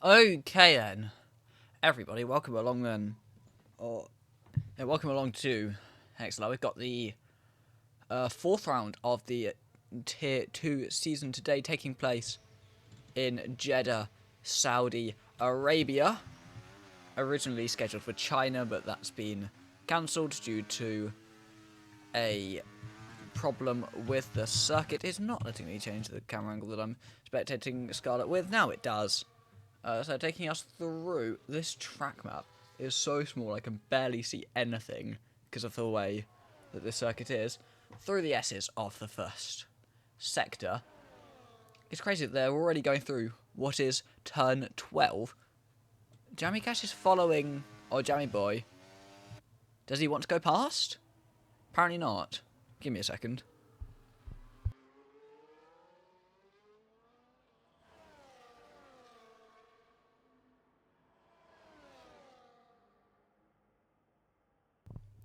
Okay then, everybody, welcome along then, welcome along to XLR. We've got the fourth round of the Tier 2 season today, taking place in Jeddah, Saudi Arabia. Originally scheduled for China, but that's been cancelled due to a problem with the circuit. It's not letting me change the camera angle that I'm spectating Scarlet with. Now it does. So taking us through this track map is so small I can barely see anything because of the way that this circuit is. Through the S's of the first sector. It's crazy that they're already going through what is turn 12. Jammy Cash is following, or Jammy Boy. Does he want to go past? Apparently not. Give me a second.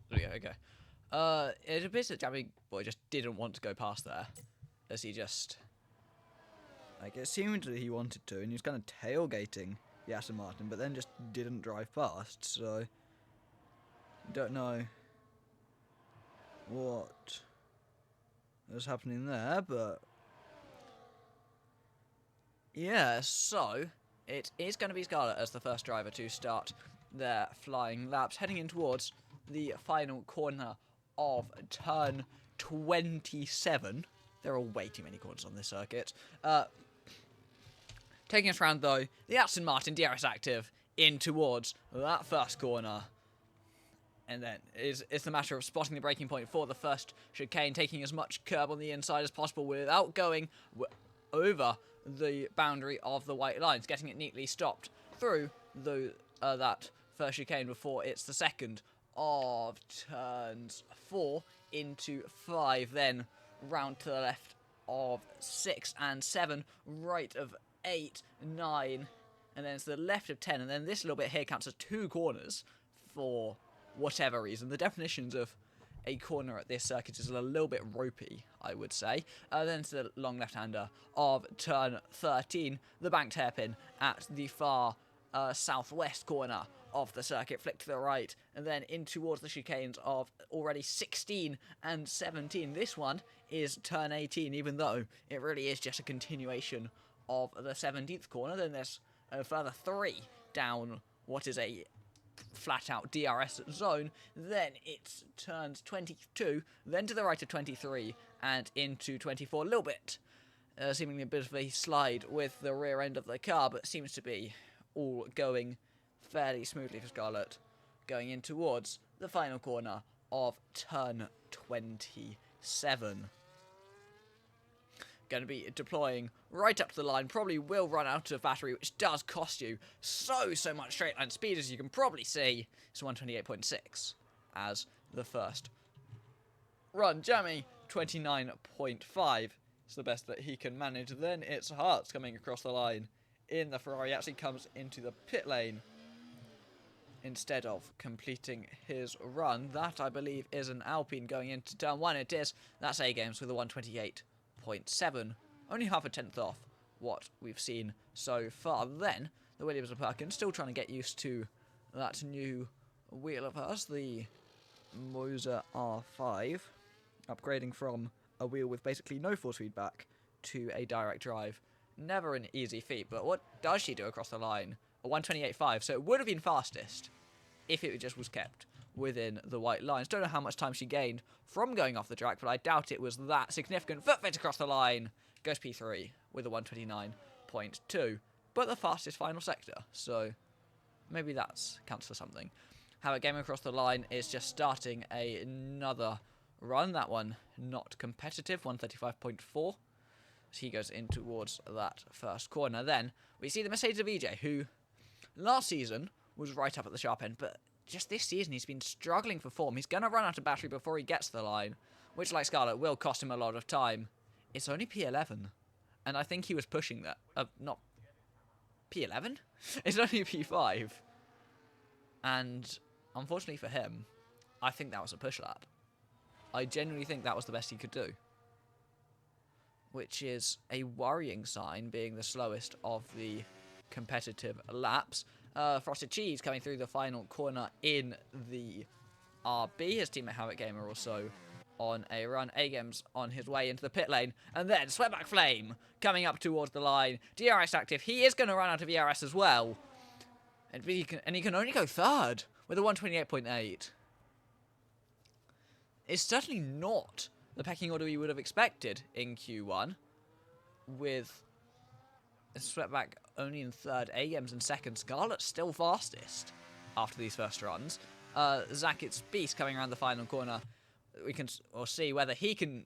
There we go, okay. It appears that Jammy Boy just didn't want to go past there. As he just... Like, it seemed that he wanted to, and he was kind of tailgating the Aston Martin, but then just didn't drive past, so... Don't know what was happening there, but... Yeah, so... It is going to be Scarlett as the first driver to start their flying laps, heading in towards the final corner of turn 27. There are way too many corners on this circuit. Taking us round, though, the Aston Martin DRS Active in towards that first corner. And then it's the matter of spotting the braking point for the first chicane, taking as much curb on the inside as possible without going over the boundary of the white lines, getting it neatly stopped through that first chicane before it's the second of turns 4 into 5, then round to the left of 6 and 7, right of 8, 9, and then it's the left of 10, and then this little bit here counts as 2 corners for whatever reason. The definitions of a corner at this circuit is a little bit ropey, I would say. Then to the long left-hander of turn 13, the banked hairpin at the far southwest corner of the circuit, flick to the right, and then in towards the chicanes of already 16 and 17. This one is turn 18, even though it really is just a continuation of the 17th corner. Then there's a further 3 down what is a flat-out DRS zone, then it turns 22, then to the right of 23, and into 24, a little bit, seemingly a bit of a slide with the rear end of the car, but seems to be all going fairly smoothly for Scarlett, going in towards the final corner of turn 27. Going to be deploying right up to the line, probably will run out of battery, which does cost you so much straight line speed, as you can probably see. It's 128.6 as the first run. Jammy, 29.5 is the best that he can manage. Then it's Hartz coming across the line in the Ferrari, actually comes into the pit lane instead of completing his run. That, I believe, is an Alpine going into turn 1. It is. That's A-Games with a 128.7, only half a tenth off what we've seen so far. Then the Williams and Perkins still trying to get used to that new wheel of hers, the Moser R5, upgrading from a wheel with basically no force feedback to a direct drive. Never an easy feat, but what does she do across the line? A 128.5, so it would have been fastest if it just was kept within the white lines. Don't know how much time she gained from going off the track, but I doubt it was that significant. Foot fit across the line, goes P3 with a 129.2, but the fastest final sector, so maybe that counts for something. How it came across the line is just starting another run. That one not competitive, 135.4. So he goes in towards that first corner. Then we see the Mercedes of EJ, who last season was right up at the sharp end, but just this season he's been struggling for form. He's going to run out of battery before he gets to the line, which, like Scarlett, will cost him a lot of time. It's only P11, and I think he was pushing that. Not P11? It's only P5. And unfortunately for him, I think that was a push lap. I genuinely think that was the best he could do, which is a worrying sign, being the slowest of the competitive laps. Frosted Cheese coming through the final corner in the RB. His teammate Havoc Gamer also on a run. A-Games on his way into the pit lane. And then Sweatback Flame coming up towards the line. DRS active. He is going to run out of ERS as well. And he can only go third with a 128.8. It's certainly not the pecking order we would have expected in Q1, with Sweatback only in third, A-Games in second, Scarlet still fastest after these first runs. Zakit's Beast coming around the final corner. We'll see whether he can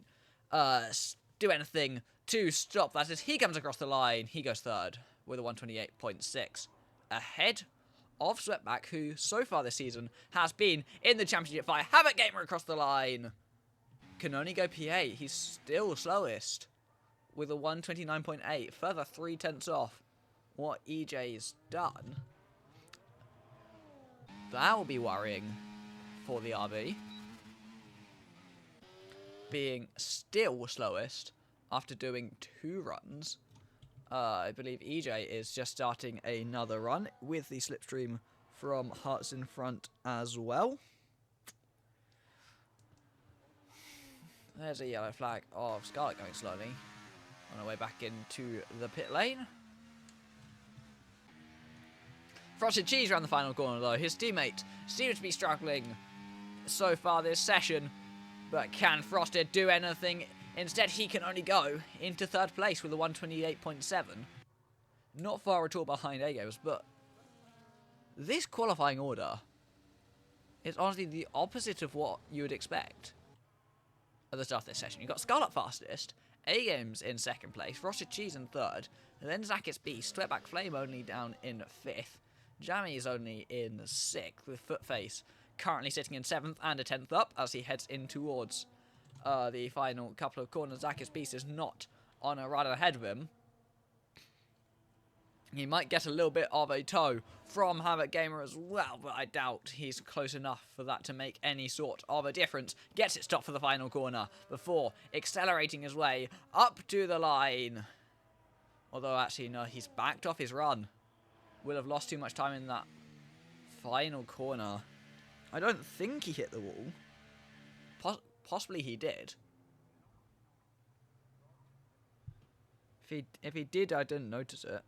do anything to stop that. As he comes across the line, he goes third with a 128.6, ahead of Sweatback, who so far this season has been in the championship fight. Havoc Gamer across the line. Can only go P8. He's still slowest with a 129.8. Further 0.3 off what EJ's done. That will be worrying for the RB. Being still slowest after doing 2 runs. I believe EJ is just starting another run with the slipstream from Hearts in front as well. There's a yellow flag of Scarlet going slowly on her way back into the pit lane. Frosted Cheese around the final corner though. His teammate seems to be struggling so far this session, but can Frosted do anything? Instead, he can only go into third place with a 128.7. Not far at all behind A-Games, but this qualifying order is honestly the opposite of what you would expect at the start of this session. You've got Scarlet fastest, A-Games in second place, Frosted Cheese in third, and then Zakit's Beast, Sweatback Flame only down in fifth, Jammy is only in sixth, with Footface currently sitting in seventh and a 10th up as he heads in towards the final couple of corners. Zakit's Beast is not on a run ahead of him. He might get a little bit of a tow from Havoc Gamer as well, but I doubt he's close enough for that to make any sort of a difference. Gets it stopped for the final corner before accelerating his way up to the line. Although, actually, no, he's backed off his run. Will have lost too much time in that final corner. I don't think he hit the wall. Possibly he did. If he did, I didn't notice it.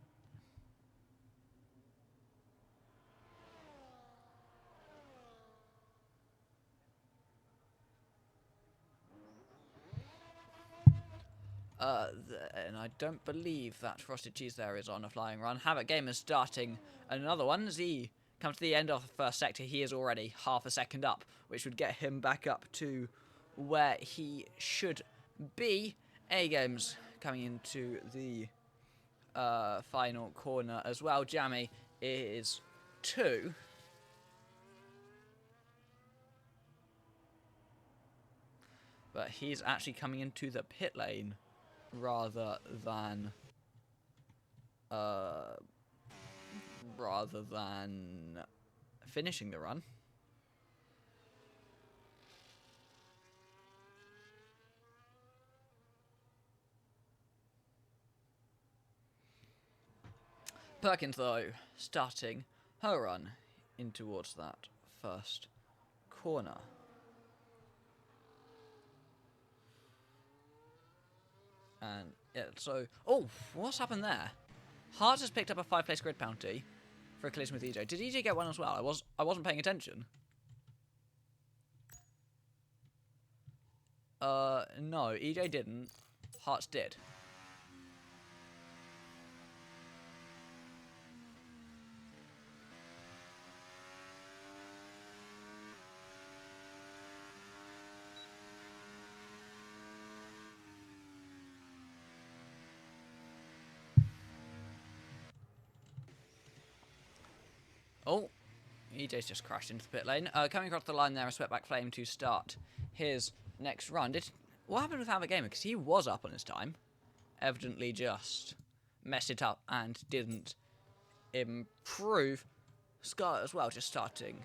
And I don't believe that Frosted Cheese there is on a flying run. Havoc Gamer starting another one. As he comes to the end of the first sector, he is already half a second up, which would get him back up to where he should be. A-Games coming into the final corner as well. Jammy is 2. But he's actually coming into the pit lane rather than finishing the run. Perkins, though, starting her run in towards that first corner. And yeah, so what's happened there? Hearts has picked up a 5-place grid bounty for a collision with EJ. Did EJ get one as well? I wasn't paying attention. No, EJ didn't. Hearts did. Oh, EJ's just crashed into the pit lane. Coming across the line there, a Sweatback Flame to start his next run. What happened with Havoc Gamer? Because he was up on his time. Evidently just messed it up and didn't improve. Scarlet as well, just starting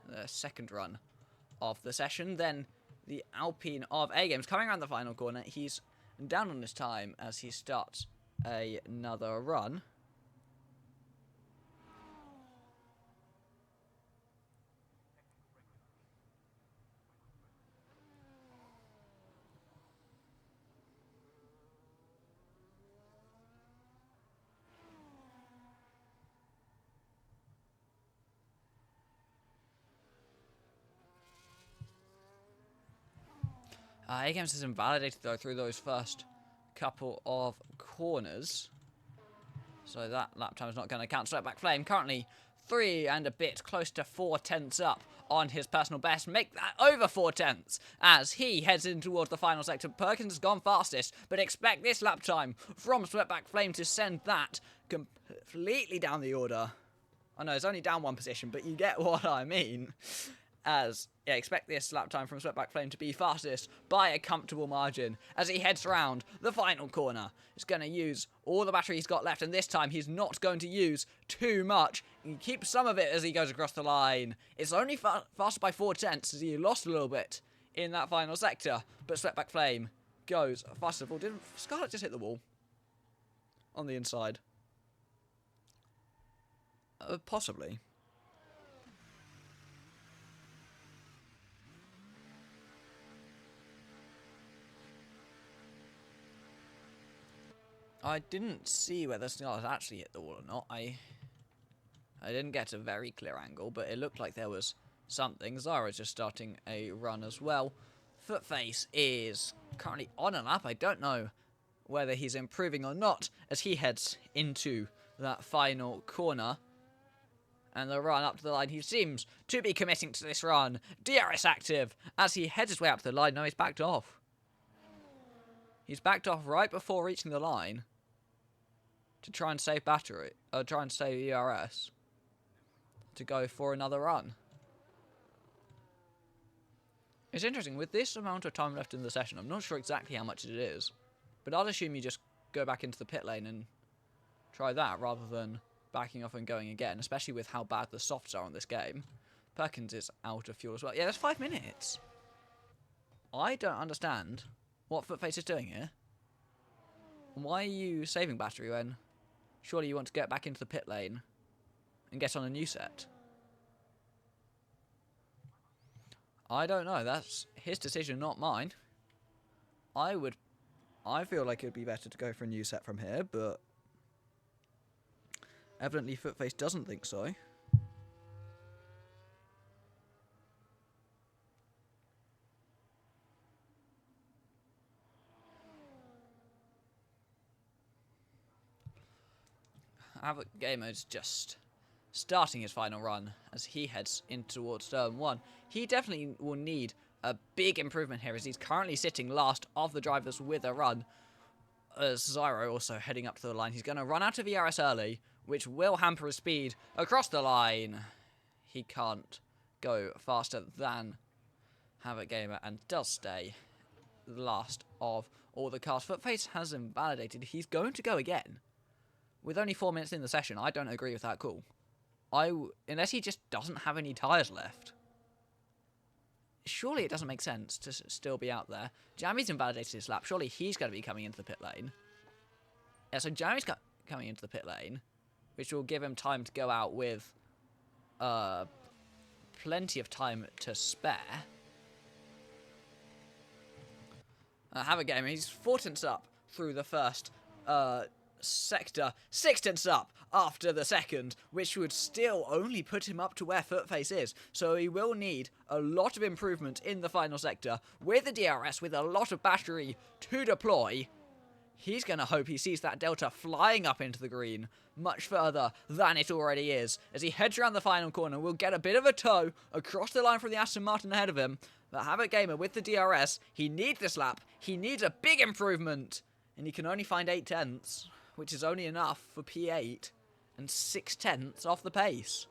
the second run of the session. Then the Alpine of A-Games coming around the final corner. He's down on his time as he starts another run. A-Games has invalidated, though, through those first couple of corners. So that lap time is not going to count. Sweatback Flame currently 3 and a bit, close to 4/10 up on his personal best. Make that over 4/10 as he heads in towards the final sector. Perkins has gone fastest, but expect this lap time from Sweatback Flame to send that completely down the order. I know it's only down one position, but you get what I mean. As, yeah, expect this lap time from Sweatback Flame to be fastest by a comfortable margin as he heads around the final corner. He's going to use all the battery he's got left, and this time he's not going to use too much. He keeps some of it as he goes across the line. It's only faster by 4/10 as he lost a little bit in that final sector, but Sweatback Flame goes faster. Didn't Scarlet just hit the wall on the inside? Possibly. I didn't see whether Scarlet actually hit the wall or not. I didn't get a very clear angle, but it looked like there was something. Zara's just starting a run as well. Footface is currently on a lap. I don't know whether he's improving or not as he heads into that final corner. And the run up to the line, he seems to be committing to this run. DRS active as he heads his way up to the line. No, he's backed off. He's backed off right before reaching the line to try and save battery, try and save ERS to go for another run. It's interesting, with this amount of time left in the session, I'm not sure exactly how much it is, but I'd assume you just go back into the pit lane and try that rather than backing off and going again, especially with how bad the softs are on this game. Perkins is out of fuel as well. Yeah, that's 5 minutes. I don't understand what Footface is doing here. Why are you saving battery when surely you want to get back into the pit lane and get on a new set? I don't know. That's his decision, not mine. I feel like it would be better to go for a new set from here, but evidently Footface doesn't think so. Havoc Gamer is just starting his final run as he heads in towards turn 1. He definitely will need a big improvement here as he's currently sitting last of the drivers with a run. As Zyro also heading up to the line. He's going to run out of ERS early, which will hamper his speed across the line. He can't go faster than Havoc Gamer and does stay last of all the cars. Footface has invalidated. He's going to go again. With only 4 minutes in the session, I don't agree with that call. Unless he just doesn't have any tyres left. Surely it doesn't make sense to still be out there. Jammy's invalidated his lap. Surely he's going to be coming into the pit lane. Yeah, so Jammy's coming into the pit lane, which will give him time to go out with plenty of time to spare. Have a game. He's 4/10 up through the first sector, 6/10 up after the second, which would still only put him up to where Footface is. So he will need a lot of improvement in the final sector with a DRS, with a lot of battery to deploy. He's going to hope he sees that Delta flying up into the green much further than it already is. As he heads around the final corner, we'll get a bit of a tow across the line from the Aston Martin ahead of him. But Havoc Gamer with the DRS, he needs this lap. He needs a big improvement. And he can only find 8/10, which is only enough for P8 and 6/10 off the pace.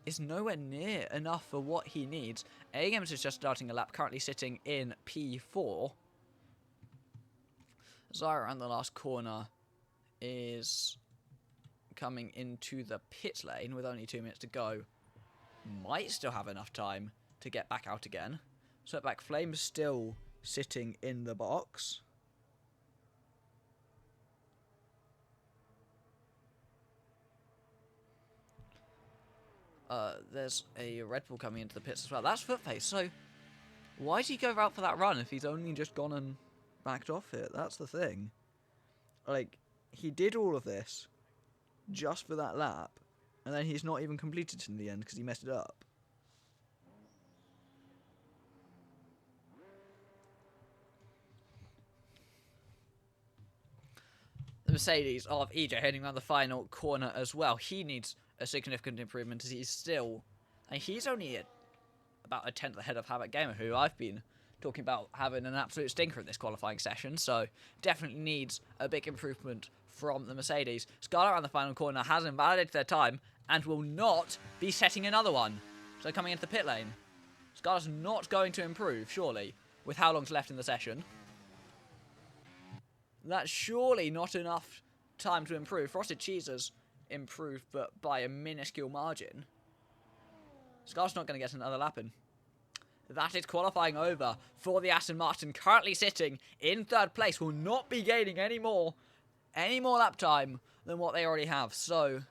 It's nowhere near enough for what he needs. A-Games is just starting a lap, currently sitting in P4. Zyra on the last corner is coming into the pit lane with only 2 minutes to go. Might still have enough time to get back out again. Sweatback Flame's still sitting in the box. There's a Red Bull coming into the pits as well. That's Footface, so why did he go out for that run if he's only just gone and backed off it? That's the thing. Like, he did all of this just for that lap, and then he's not even completed it in the end because he messed it up. Mercedes of EJ heading around the final corner as well. He needs a significant improvement as he's only about a tenth ahead of Havoc Gamer, who I've been talking about having an absolute stinker in this qualifying session, so definitely needs a big improvement from the Mercedes. Scarlett around the final corner has invalidated their time and will not be setting another one. So coming into the pit lane, Scarlett's not going to improve, surely, with how long's left in the session. That's surely not enough time to improve. Frosted Cheese has improved, but by a minuscule margin. Scarlett's not going to get another lap in. That is qualifying over for the Aston Martin, currently sitting in third place. Will not be gaining any more lap time than what they already have. So,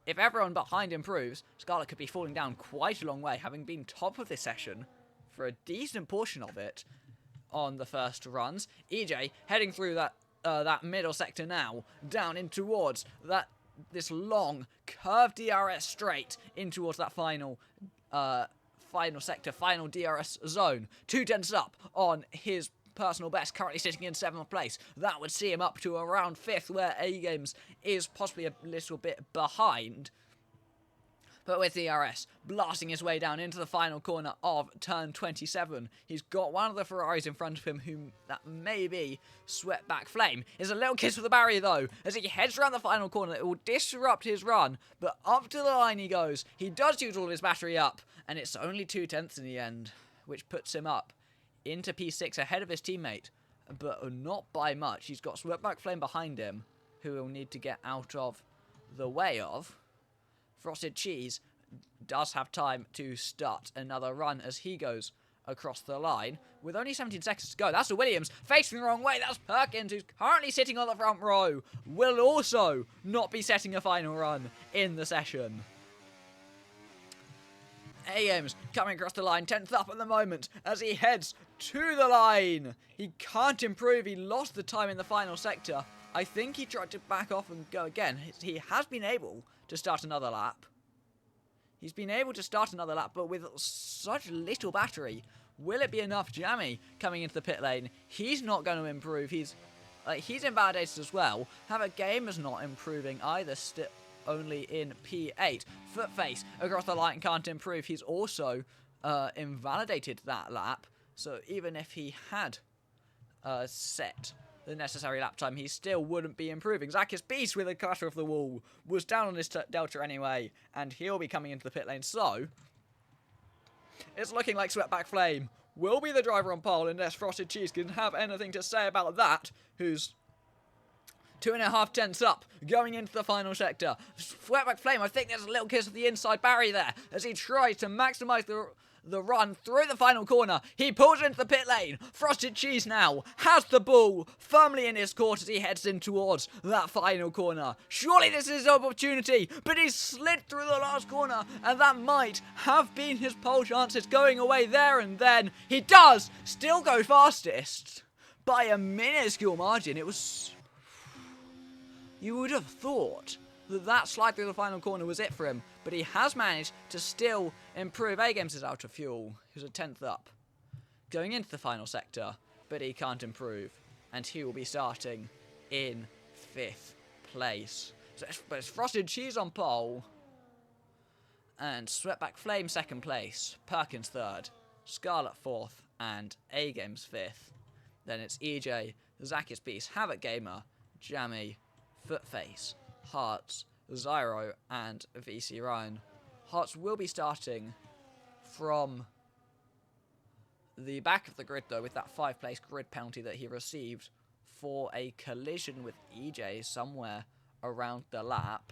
if everyone behind improves, Scarlett could be falling down quite a long way, having been top of this session for a decent portion of it on the first runs. EJ heading through that middle sector now, down in towards this long curved DRS straight in towards that final sector, final DRS zone. 2 tenths up on his personal best, currently sitting in 7th place. That would see him up to around 5th, where A-Games is possibly a little bit behind. But with DRS blasting his way down into the final corner of turn 27, he's got one of the Ferraris in front of him, whom that may be Sweatback Flame. Is a little kiss for the barrier though, as he heads around the final corner. It will disrupt his run, but up to the line he goes. He does use all his battery up, and it's only 2 tenths in the end, which puts him up into P6 ahead of his teammate, but not by much. He's got Sweatback Flame behind him, who he'll need to get out of the way of. Frosted Cheese does have time to start another run as he goes across the line with only 17 seconds to go. That's the Williams facing the wrong way. That's Perkins, who's currently sitting on the front row, will also not be setting a final run in the session. A-Games coming across the line, 10th up at the moment as he heads to the line. He can't improve. He lost the time in the final sector. I think he tried to back off and go again. He has been able to start another lap. He's been able to start another lap, but with such little battery, will it be enough? Jammy coming into the pit lane. He's not going to improve. He's invalidated as well. Havoc Gamer's not improving either, still only in P8. Footface across the line can't improve. He's also invalidated that lap, so even if he had set the necessary lap time, he still wouldn't be improving. Zacchus Beast with a clatter of the wall was down on his delta anyway, and he'll be coming into the pit lane. So, it's looking like Sweatback Flame will be the driver on pole unless Frosted Cheese can have anything to say about that, who's 2.5 tenths up, going into the final sector. Sweatback Flame, I think there's a little kiss of the inside barrier there, as he tries to maximise the run through the final corner. He pulls into the pit lane. Frosted Cheese now has the ball firmly in his court as he heads in towards that final corner. Surely this is his opportunity, but he's slid through the last corner, and that might have been his pole chances going away there and then. He does still go fastest by a minuscule margin. It was... You would have thought that slide through the final corner was it for him, but he has managed to still improve. A-Games is out of fuel. He's a 10th up, going into the final sector, but he can't improve, and he will be starting in 5th place. But it's Frosted Cheese on pole, and Sweatback Flame 2nd place, Perkins 3rd, Scarlett 4th, and A-Games 5th. Then it's EJ, Zacchus Beast, Havoc Gamer, Jammy, Footface, Hearts, Zyro, and VC Ryan. Hearts will be starting from the back of the grid, though, with that 5th-place grid penalty that he received for a collision with EJ somewhere around the lap.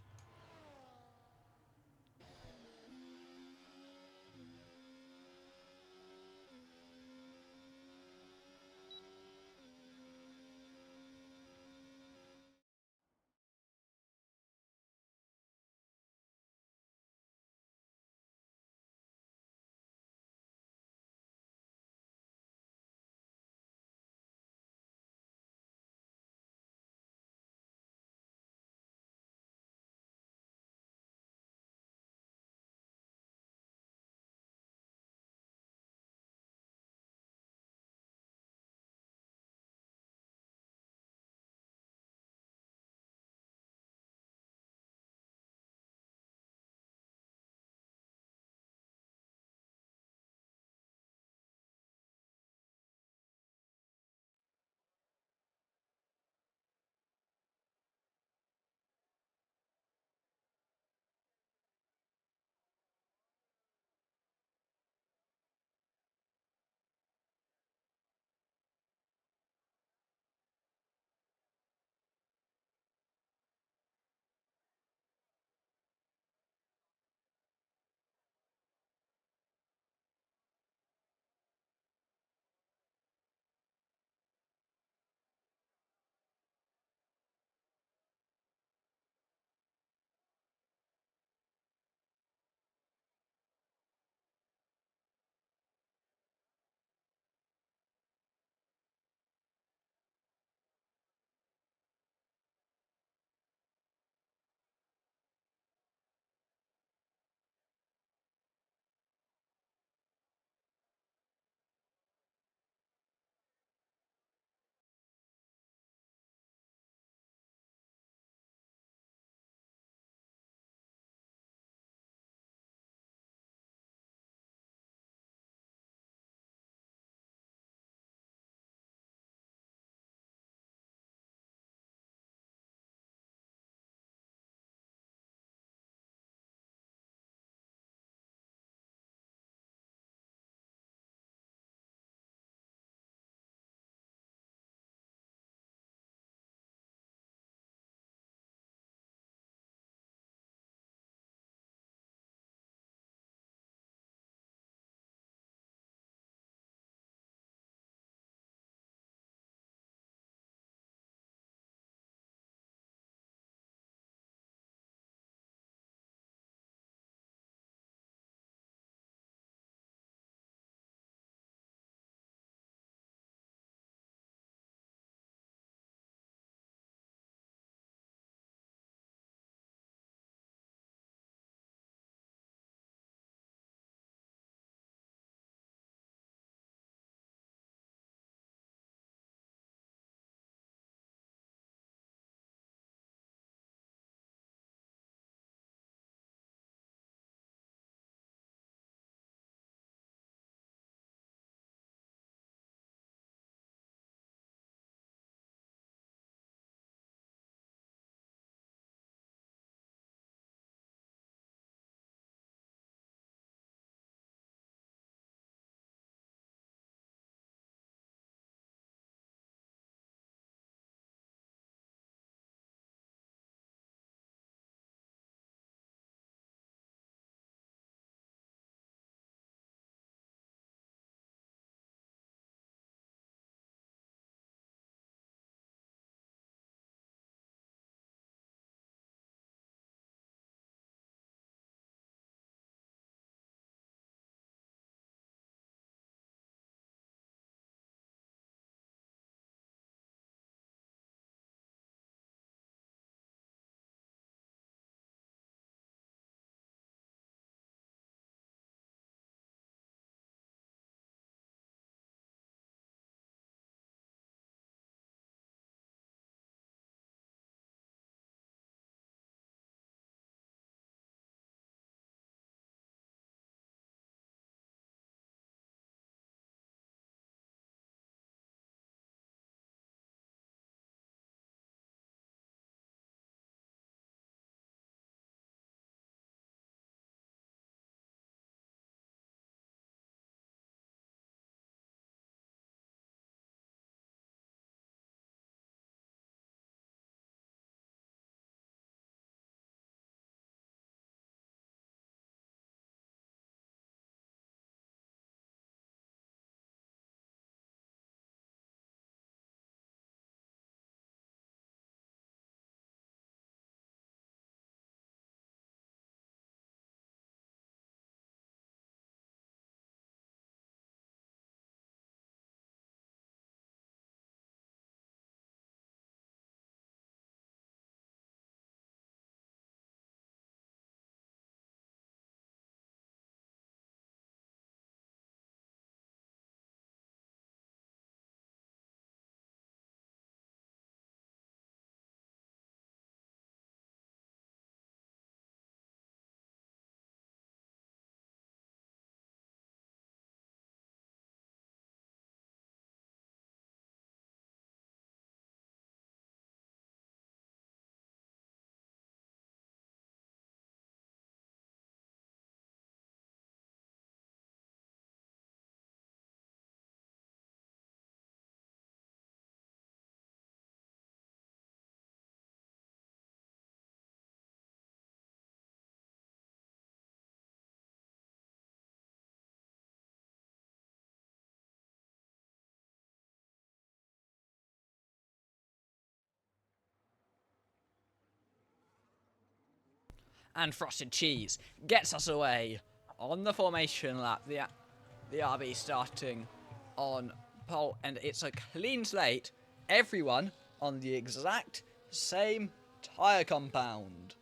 And Frosted Cheese gets us away on the formation lap. The RB starting on pole, and it's a clean slate. Everyone on the exact same tyre compound.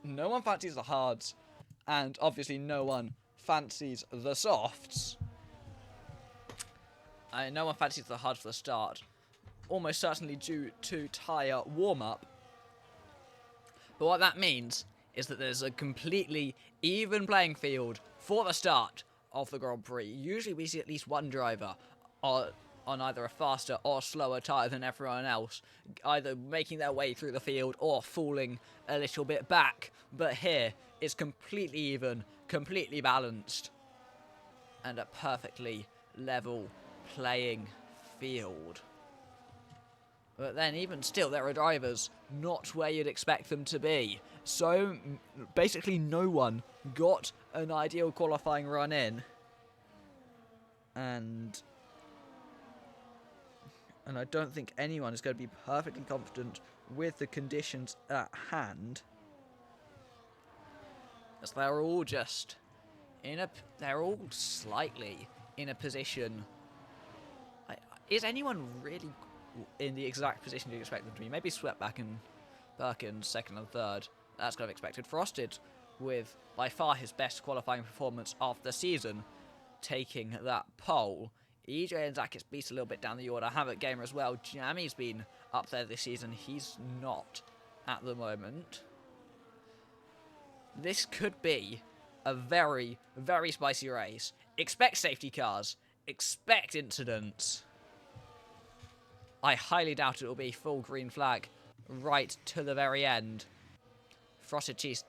No one fancies the hards, and obviously no one fancies the softs. No one fancies the hards for the start, almost certainly due to tyre warm-up. But what that means is that there's a completely even playing field for the start of the Grand Prix. Usually we see at least one driver on either a faster or slower tyre than everyone else, either making their way through the field or falling a little bit back. But here, it's completely even, completely balanced, and a perfectly level playing field. But then, even still, there are drivers not where you'd expect them to be. So, basically no one got an ideal qualifying run in. And I don't think anyone is going to be perfectly confident with the conditions at hand, as they're all just they're all slightly in a position. Is anyone really in the exact position you'd expect them to be? Maybe Sweatback and Perkins, second and third. That's kind of expected. Frosted, with by far his best qualifying performance of the season, taking that pole. EJ and Zakis beat a little bit down the order. Havoc Gamer as well. Jammy's been up there this season. He's not at the moment. This could be a very, very spicy race. Expect safety cars. Expect incidents. I highly doubt it will be full green flag right to the very end. Frosted Cheese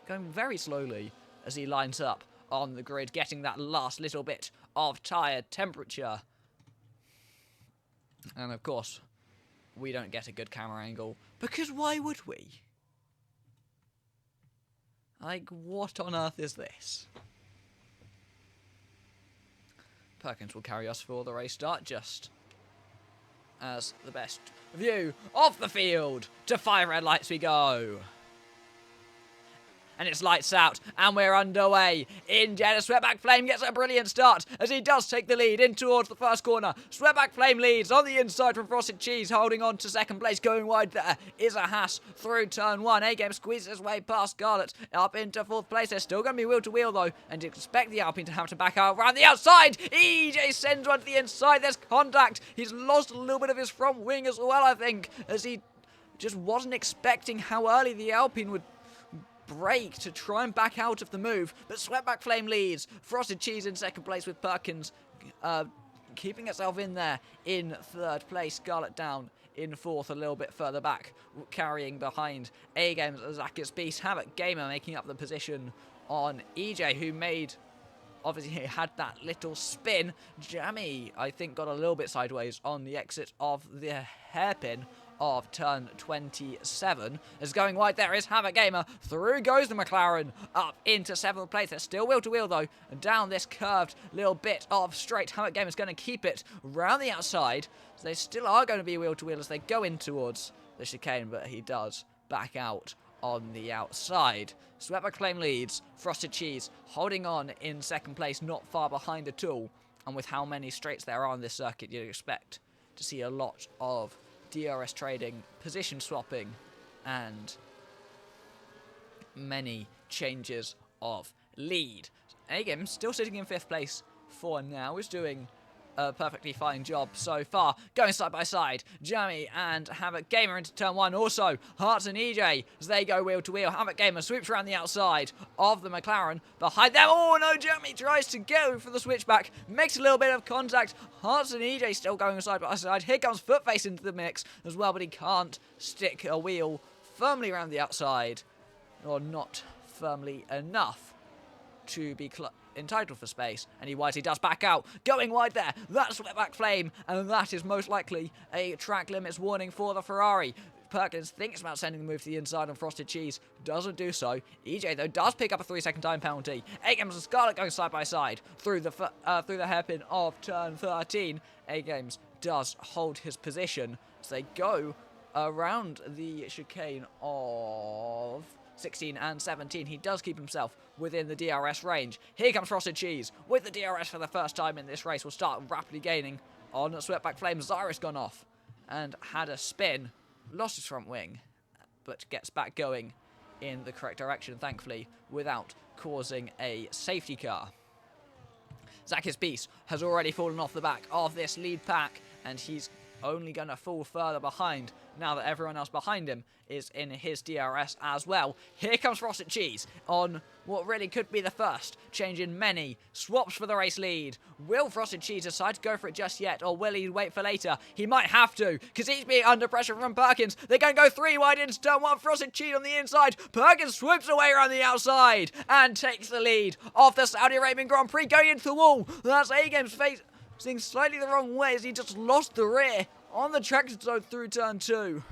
going very slowly as he lines up on the grid, getting that last little bit of tyre temperature. And of course, we don't get a good camera angle, because why would we? Like, what on earth is this? Perkins will carry us for the race start, just as the best view of the field. To 5 red lights we go. And it's lights out, and we're underway. In Jeddah, Sweatback Flame gets a brilliant start as he does take the lead in towards the first corner. Sweatback Flame leads on the inside from Frosted Cheese, holding on to second place. Going wide there is a Haas through turn 1. A-Game squeezes his way past Scarlet up into 4th place. They're still going to be wheel to wheel though, and expect the Alpine to have to back out around the outside. EJ sends one to the inside. There's contact. He's lost a little bit of his front wing as well, I think, as he just wasn't expecting how early the Alpine would brake to try and back out of the move, but Sweatback Flame leads. Frosted Cheese in second place with Perkins keeping itself in there in 3rd place. Scarlet down in 4th, a little bit further back, carrying behind A-Game's Zakis Beast. Havoc Gamer making up the position on EJ, who obviously he had that little spin. Jammy, I think, got a little bit sideways on the exit of the hairpin of turn 27. As going wide there is Havoc Gamer. Through goes the McLaren up into 7th place. They're still wheel to wheel though, and down this curved little bit of straight. Havoc Gamer's going to keep it round the outside. So they still are going to be wheel to wheel as they go in towards the chicane, but he does back out on the outside. Sweatback Flame leads. Frosted Cheese holding on in 2nd place, not far behind at all. And with how many straights there are on this circuit, you'd expect to see a lot of DRS trading, position swapping, and many changes of lead. A-Game still sitting in 5th place for now, is doing a perfectly fine job so far. Going side by side, Jammy and Havoc Gamer into turn 1. Also, Hearts and EJ as they go wheel to wheel. Havoc Gamer swoops around the outside of the McLaren. Behind them, oh no, Jammy tries to go for the switchback. Makes a little bit of contact. Hearts and EJ still going side by side. Here comes Footface into the mix as well, but he can't stick a wheel firmly around the outside. Or not firmly enough to be entitled for space, and he wisely does back out. Going wide there, that's Sweatback Flame, and that is most likely a track limits warning for the Ferrari. Perkins thinks about sending the move to the inside, and Frosted Cheese doesn't do so. EJ, though, does pick up a 3-second time penalty. A-Games and Scarlet going side by side through the hairpin of turn 13. A-Games does hold his position as they go around the chicane of 16 and 17. He does keep himself within the DRS range. Here comes Frosted Cheese with the DRS for the first time in this race. Will start rapidly gaining on Sweatback Flame. Zyro's gone off and had a spin. Lost his front wing, but gets back going in the correct direction, thankfully, without causing a safety car. Zacchus Beast has already fallen off the back of this lead pack, and he's only going to fall further behind now that everyone else behind him is in his DRS as well. Here comes Frosted Cheese on what really could be the first change in many. Swaps for the race lead. Will Frosted Cheese decide to go for it just yet, or will he wait for later? He might have to, because he's being under pressure from Perkins. They're going to go 3 wide into turn 1. Frosted Cheese on the inside. Perkins swoops away around the outside and takes the lead off the Saudi Arabian Grand Prix, going into the wall. That's A-Game's facing slightly the wrong way as he just lost the rear on the traction zone through turn 2.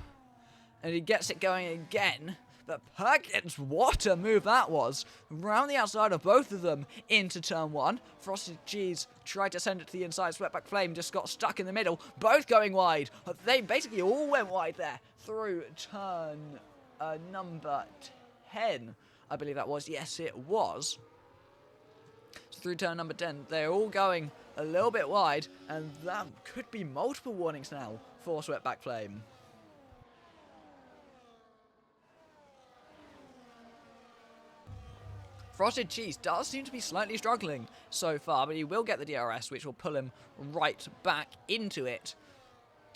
And he gets it going again. But Perkins, what a move that was. Round the outside of both of them into turn 1. Frosted Cheese tried to send it to the inside. Sweatback Flame just got stuck in the middle. Both going wide. They basically all went wide there through turn number 10. I believe that was. Yes, it was. So through turn number 10, they're all going a little bit wide. And that could be multiple warnings now for Sweatback Flame. Frosted Cheese does seem to be slightly struggling so far, but he will get the DRS, which will pull him right back into it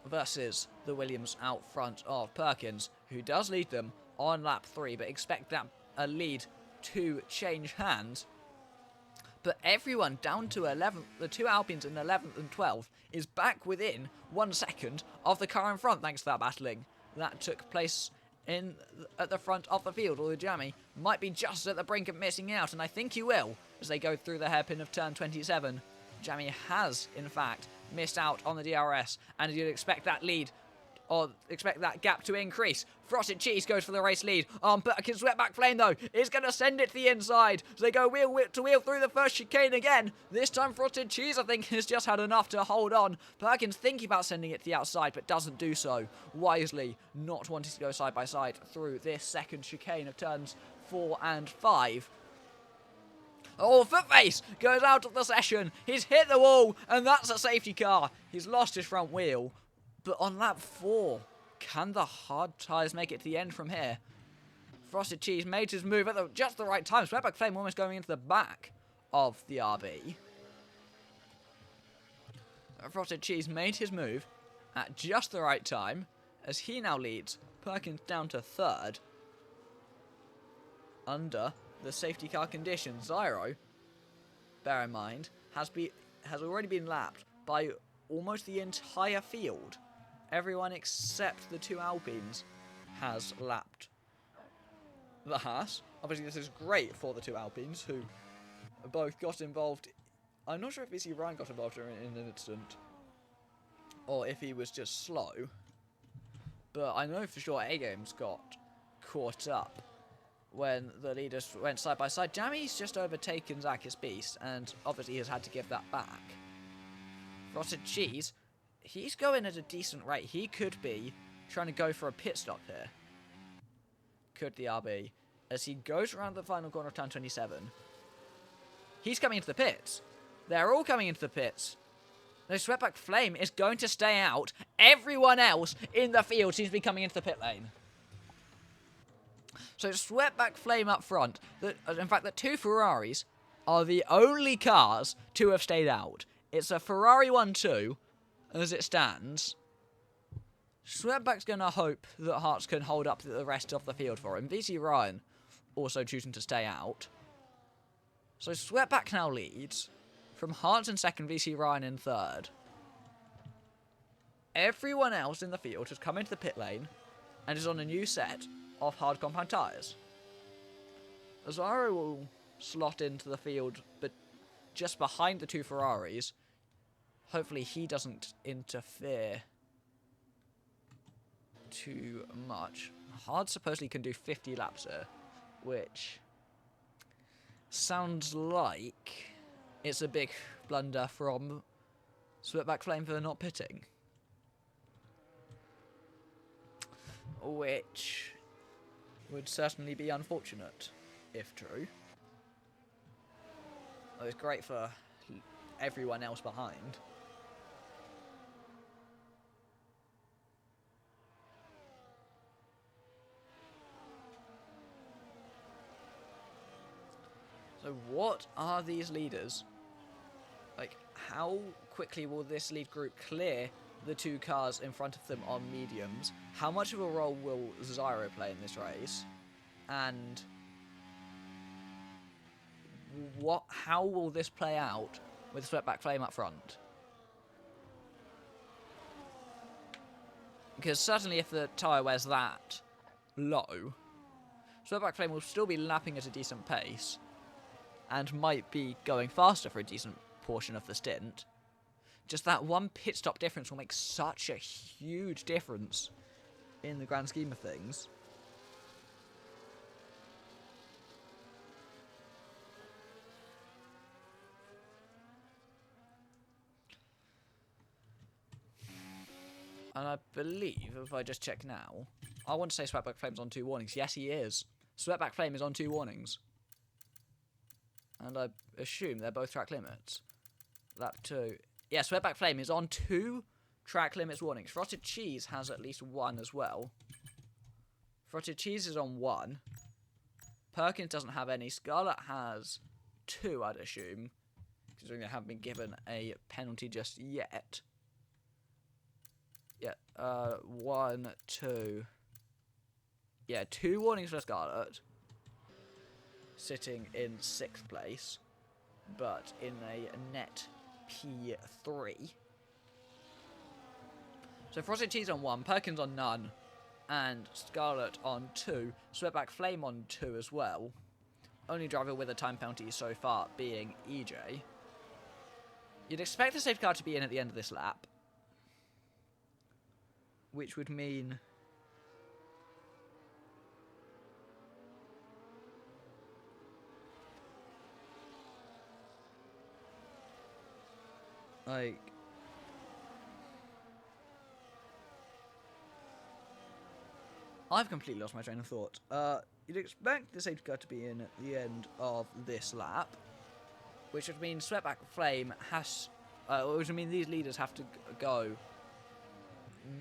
versus the Williams out front of Perkins, who does lead them on lap 3, but expect that lead to change hands. But everyone down to 11th, the 2 Alpines in 11th and 12th, is back within 1 second of the car in front, thanks to that battling that took place at the front of the field. Although Jammy might be just at the brink of missing out, and I think he will as they go through the hairpin of turn 27. Jammy has, in fact, missed out on the DRS, and you'd expect that lead, or expect that gap to increase. Frosted Cheese goes for the race lead. Perkins Sweatback Flame, though, is going to send it to the inside. So they go wheel to wheel through the first chicane again. This time Frosted Cheese, I think, has just had enough to hold on. Perkins thinking about sending it to the outside, but doesn't do so. Wisely, not wanting to go side by side through this second chicane of turns 4 and 5. Oh, Footface goes out of the session. He's hit the wall, and that's a safety car. He's lost his front wheel. But on lap 4, can the hard tyres make it to the end from here? Frosted Cheese made his move at just the right time. Sweatback Flame almost going into the back of the RB. Frosted Cheese made his move at just the right time, as he now leads Perkins down to 3rd under the safety car conditions. Zyro, bear in mind, has already been lapped by almost the entire field. Everyone except the 2 Alpines has lapped the Haas. Obviously, this is great for the 2 Alpines, who both got involved. I'm not sure if VC Ryan got involved in an incident, or if he was just slow. But I know for sure A-Games got caught up when the leaders went side by side. Jammy's just overtaken Zacchus Beast, and obviously has had to give that back. Frosted Cheese, he's going at a decent rate. He could be trying to go for a pit stop here. Could the RB, as he goes around the final corner of turn 27. He's coming into the pits. They're all coming into the pits. No, Sweatback Flame is going to stay out. Everyone else in the field seems to be coming into the pit lane. So Sweatback Flame up front. In fact, the 2 Ferraris are the only cars to have stayed out. It's a Ferrari 1-2, as it stands. Sweatback's going to hope that Hearts can hold up the rest of the field for him. VC Ryan also choosing to stay out. So Sweatback now leads. From Hearts in 2nd, VC Ryan in 3rd. Everyone else in the field has come into the pit lane and is on a new set of hard compound tyres. Zyro will slot into the field, but just behind the 2 Ferraris. Hopefully he doesn't interfere too much. Hard supposedly can do 50 laps here, which sounds like it's a big blunder from Sweatback Flame for not pitting. would certainly be unfortunate, if true. Well, it's great for everyone else behind. So what are these leaders? Like, how quickly will this lead group clear the two cars in front of them on mediums? How much of a role will Zyro play in this race? And how will this play out with Sweatback Flame up front? Because certainly if the tyre wears that low, Sweatback Flame will still be lapping at a decent pace and might be going faster for a decent portion of the stint. Just that one pit stop difference will make such a huge difference in the grand scheme of things. And I believe, if I just check now, I want to say Sweatback Flame's on 2 warnings. Yes, he is. Sweatback Flame is on 2 warnings. And I assume they're both track limits. Lap 2. Yeah, Sweatback Flame is on 2 track limits warnings. Frosted Cheese has at least 1 as well. Frosted Cheese is on 1. Perkins doesn't have any. Scarlet has 2, I'd assume. Considering they haven't been given a penalty just yet. Yeah, 1, 2. Yeah, 2 warnings for Scarlet. Sitting in 6th place. But in a net P3. So Frosted Cheese on 1, Perkins on none, and Scarlet on 2, Sweatback Flame on 2 as well. Only driver with a time penalty so far being EJ. You'd expect the safety car to be in at the end of this lap, which would mean like I've completely lost my train of thought. You'd expect the safety car to be in at the end of this lap, which would mean Sweatback Flame has, which would mean these leaders have to go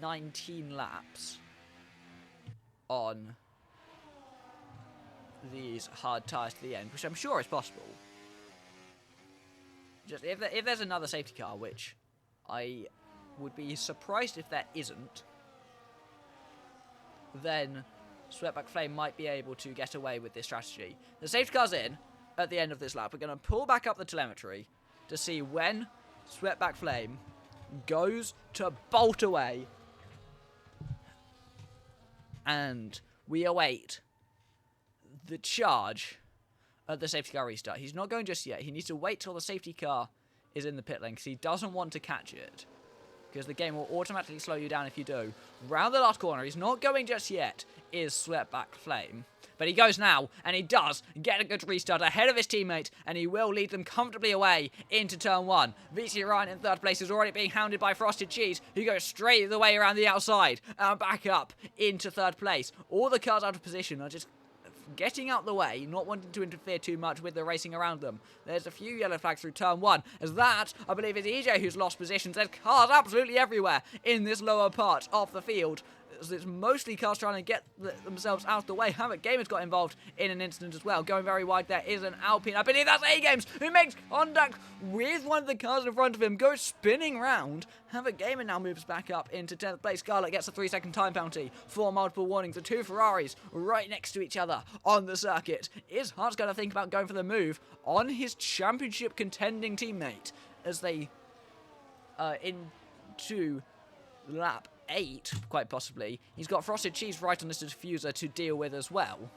19 laps on these hard tyres to the end, which I'm sure is possible. Just if there's another safety car, which I would be surprised if there isn't, then Sweatback Flame might be able to get away with this strategy. The safety car's in at the end of this lap. We're going to pull back up the telemetry to see when Sweatback Flame goes to bolt away. And we await the charge at the safety car restart. He's not going just yet. He needs to wait till the safety car is in the pit lane because he doesn't want to catch it, because the game will automatically slow you down if you do. Round the last corner, he's not going just yet, is Sweatback Flame. But he goes now, and he does get a good restart ahead of his teammate, and he will lead them comfortably away into turn 1. VC Ryan in 3rd place is already being hounded by Frosted Cheese, who goes straight the way around the outside, and back up into 3rd place. All the cars out of position are just getting out the way, not wanting to interfere too much with the racing around them. There's a few yellow flags through turn 1, as that, I believe, is EJ who's lost positions. There's cars absolutely everywhere in this lower part of the field. It's mostly cars trying to get themselves out of the way. Havoc Gamers got involved in an incident as well. Going very wide there is an Alpine. I believe that's A-Games, who makes contact with one of the cars in front of him. Goes spinning round. Havoc Gamer now moves back up into 10th place. Scarlett gets a 3-second time penalty for multiple warnings. The 2 Ferraris right next to each other on the circuit. Is Hart's going to think about going for the move on his championship contending teammate as they into lap 8, quite possibly. He's got Frosted Cheese right on this diffuser to deal with as well,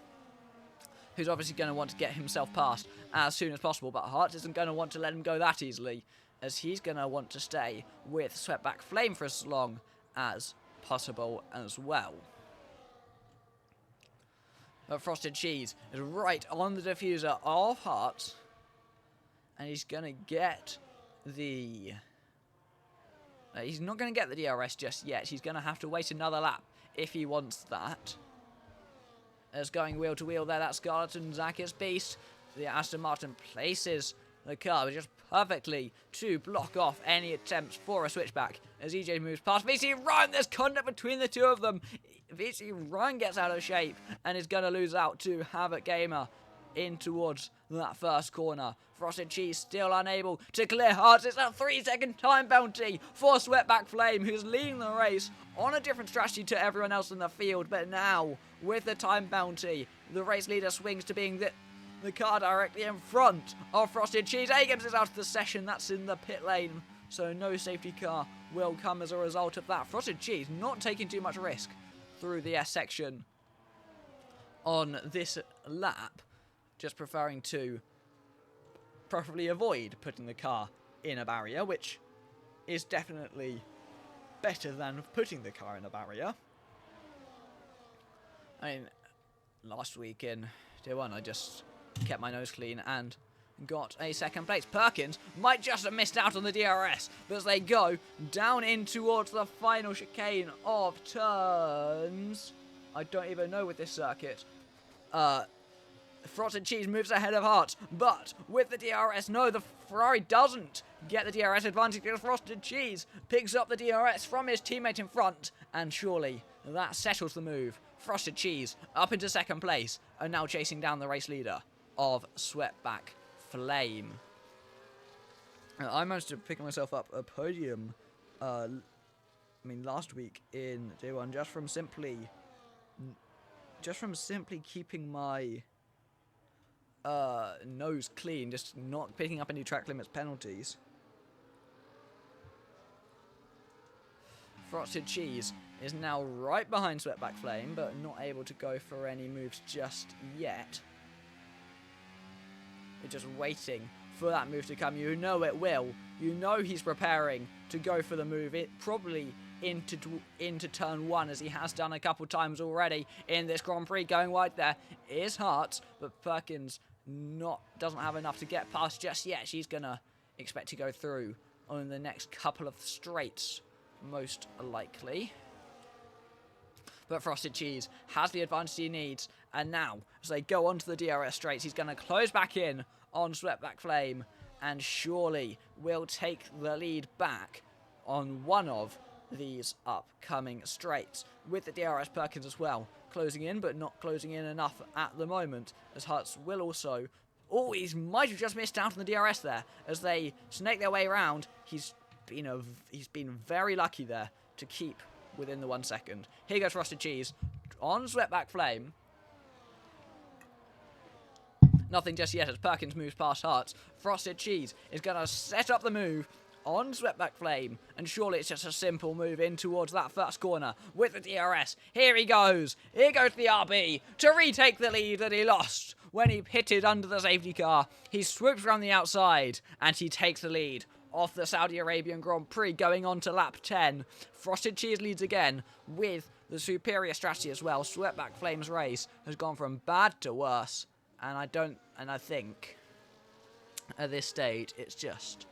who's obviously going to want to get himself past as soon as possible, but Hart isn't going to want to let him go that easily, as he's going to want to stay with Sweatback Flame for as long as possible as well. But Frosted Cheese is right on the diffuser of Hart, and he's going to get the... he's not going to get the DRS just yet. He's going to have to wait another lap if he wants that. as going wheel to wheel there. That's Skeleton Zakis Beast. The Aston Martin places the car just perfectly to block off any attempts for a switchback as EJ moves past VC Ryan. There's contact between the two of them. VC Ryan gets out of shape and is going to lose out to Havoc Gamer in towards that first corner. Frosted Cheese still unable to clear Hearts. It's a 3-second time bounty for Sweatback Flame, who's leading the race on a different strategy to everyone else in the field. But now, with the time bounty, the race leader swings to being the car directly in front of Frosted Cheese. Agams is out of the session. That's in the pit lane, so no safety car will come as a result of that. Frosted Cheese not taking too much risk through the S section on this lap, just preferring to preferably avoid putting the car in a barrier, which is definitely better than putting the car in a barrier. I mean, last week in Tier 1, I just kept my nose clean and got a second place. Perkins might just have missed out on the DRS, but as they go down in towards the final chicane of turns, I don't even know with this circuit, Frosted Cheese moves ahead of Hearts, but with the DRS, no, the Ferrari doesn't get the DRS advantage because Frosted Cheese picks up the DRS from his teammate in front, and surely that settles the move. Frosted Cheese up into second place and now chasing down the race leader of Sweatback Flame. I managed to pick myself up a podium, last week in day one, just from simply keeping my nose clean, just not picking up any track limits penalties. Frosted Cheese is now right behind Sweatback Flame, but not able to go for any moves just yet. We're just waiting for that move to come. You know it will. You know he's preparing to go for the move. It probably into turn 1, as he has done a couple times already in this Grand Prix. Going wide there is Hearts, but Perkins doesn't have enough to get past just yet. She's gonna expect to go through on the next couple of straights, most likely. But Frosted Cheese has the advantage he needs, and now as they go onto the DRS straights, he's going to close back in on Sweatback Flame and surely will take the lead back on one of these upcoming straights, with the DRS Perkins as well closing in, but not closing in enough at the moment, as Hearts will also... Oh, he might have just missed out on the DRS there as they snake their way around. He's been very lucky there to keep within the 1 second. Here goes Frosted Cheese on Sweatback Flame. Nothing just yet as Perkins moves past Hearts. Frosted Cheese is going to set up the move on Sweatback Flame, and surely it's just a simple move in towards that first corner with the DRS. Here he goes. Here goes the RB to retake the lead that he lost when he pitted under the safety car. He swoops around the outside and he takes the lead off the Saudi Arabian Grand Prix, going on to lap 10. Frosted Cheese leads again with the superior strategy as well. Sweatback Flame's race has gone from bad to worse, and I think at this stage it's just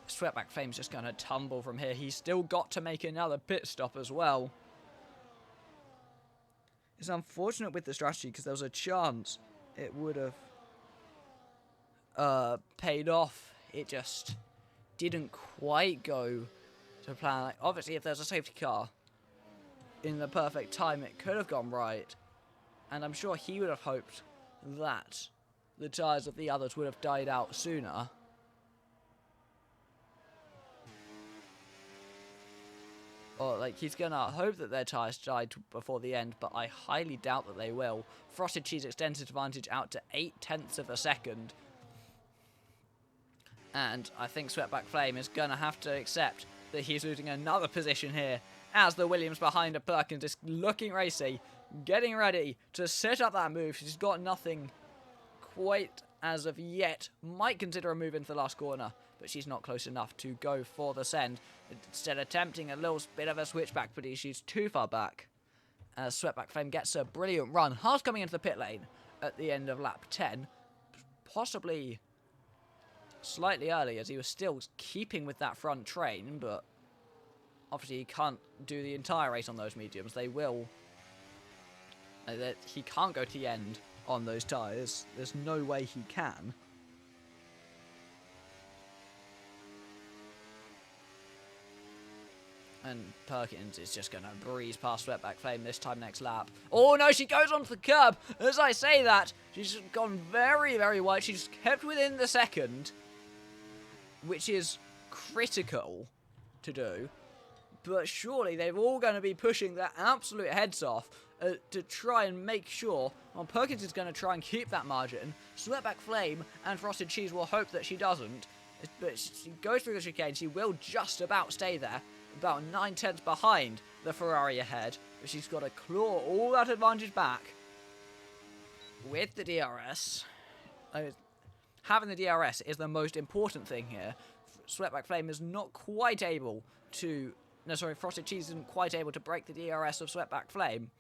Sweatback Flame's just going to tumble from here. He's still got to make another pit stop as well. It's unfortunate with the strategy because there was a chance it would have paid off. It just didn't quite go to plan. Like, obviously, if there's a safety car in the perfect time, it could have gone right. And I'm sure he would have hoped that the tyres of the others would have died out sooner. Or, like, he's going to hope that their tyres died before the end, but I highly doubt that they will. Frosted Cheese extends his advantage out to 0.8 of a second. And I think Sweatback Flame is going to have to accept that he's losing another position here, as the Williams behind a Perkins is looking racy, getting ready to set up that move. She's got nothing quite as of yet. Might consider a move into the last corner, but she's not close enough to go for the send. Instead attempting a little bit of a switchback, but she's too far back. As Sweatback Flame gets a brilliant run. Haas coming into the pit lane at the end of lap 10. Possibly slightly early, as he was still keeping with that front train, but obviously he can't do the entire race on those mediums. They will That he can't go to the end on those tyres. There's no way he can. And Perkins is just going to breeze past Sweatback Flame this time next lap. Oh no, she goes onto the curb. As I say that, she's gone very, very wide. She's kept within the second, which is critical to do. But surely they're all going to be pushing their absolute heads off to try and make sure. Well, Perkins is going to try and keep that margin. Sweatback Flame and Frosted Cheese will hope that she doesn't. But she goes through the chicane. She will just about stay there. About 9/10 behind the Ferrari ahead. But she's got to claw all that advantage back with the DRS. Having the DRS is the most important thing here. Sweatback Flame is not quite able to... No, sorry, Frosted Cheese isn't quite able to break the DRS of Sweatback Flame.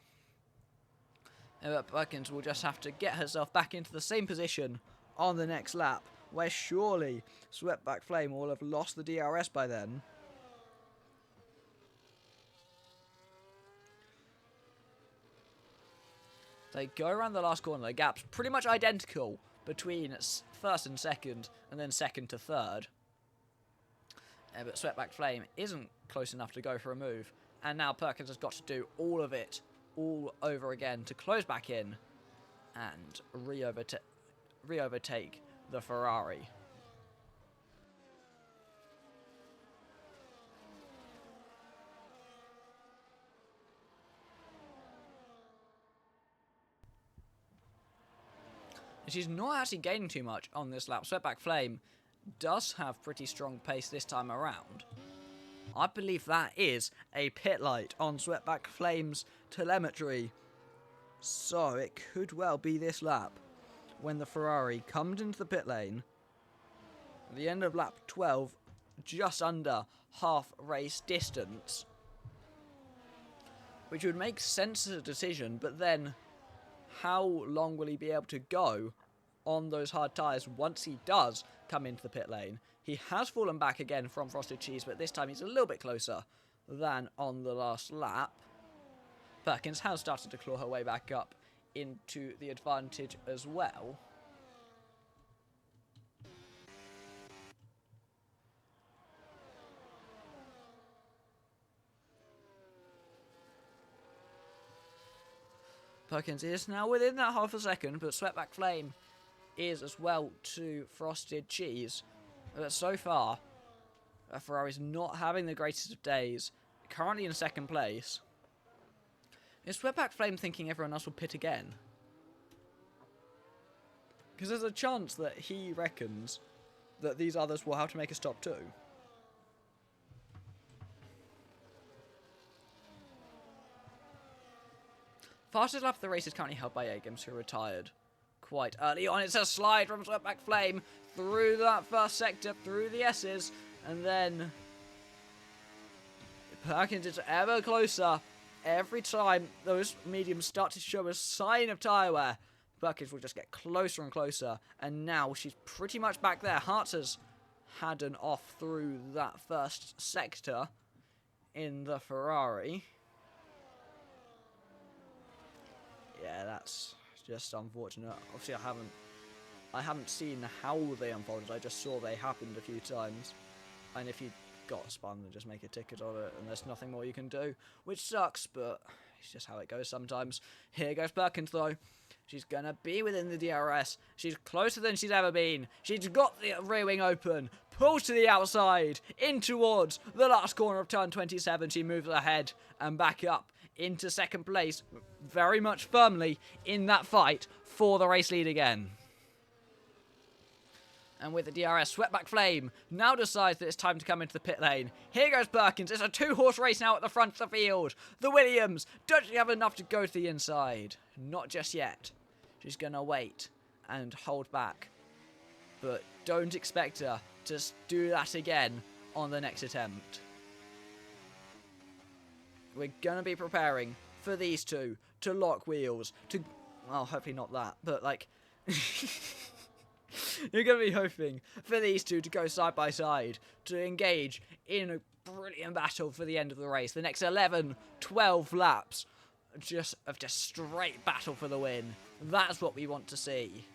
But Perkins will just have to get herself back into the same position on the next lap, where surely Sweatback Flame will have lost the DRS by then. They go around the last corner. The gap's pretty much identical between first and second, and then second to third. But Sweatback Flame isn't close enough to go for a move. And now Perkins has got to do all of it all over again to close back in and re-overtake the Ferrari. She's not actually gaining too much on this lap. Sweatback Flame does have pretty strong pace this time around. I believe that is a pit light on Sweatback Flame's telemetry. So it could well be this lap when the Ferrari comes into the pit lane. At the end of lap 12, just under half race distance. Which would make sense as a decision, but then how long will he be able to go on those hard tyres once he does come into the pit lane? He has fallen back again from Frosted Cheese, but this time he's a little bit closer than on the last lap. Perkins has started to claw her way back up into the advantage as well. Perkins is now within that half a second, but Sweatback Flame is as well to Frosted Cheese. But so far, Ferrari's not having the greatest of days. Currently in second place. Is Sweatback Flame thinking everyone else will pit again? Because there's a chance that he reckons that these others will have to make a stop too. Fastest lap of the race is currently held by Agams, who retired quite early on. It's a slide from Sweatback Flame through that first sector, through the S's, and then Perkins is ever closer. Every time those mediums start to show a sign of tyre wear, Perkins will just get closer and closer, and now she's pretty much back there. Hartz has had an off through that first sector in the Ferrari. Yeah, that's just unfortunate. Obviously, I haven't seen how they unfolded. I just saw they happened a few times. And if you got spun, then just make a ticket on it, and there's nothing more you can do, which sucks, but it's just how it goes sometimes. Here goes Perkins, though. She's gonna be within the DRS. She's closer than she's ever been. She's got the rear wing open, pulls to the outside, in towards the last corner of turn 27. She moves ahead and back up into second place, very much firmly in that fight for the race lead again. And with the DRS, Sweatback Flame now decides that it's time to come into the pit lane. Here goes Perkins. It's a two-horse race now at the front of the field. The Williams, does she have enough to go to the inside? Not just yet. She's going to wait and hold back. But don't expect her to do that again on the next attempt. We're going to be preparing for these two to lock wheels. Well, hopefully not that, but like... You're going to be hoping for these two to go side by side, to engage in a brilliant battle for the end of the race. The next 11, 12 laps. just straight battle for the win. That's what we want to see.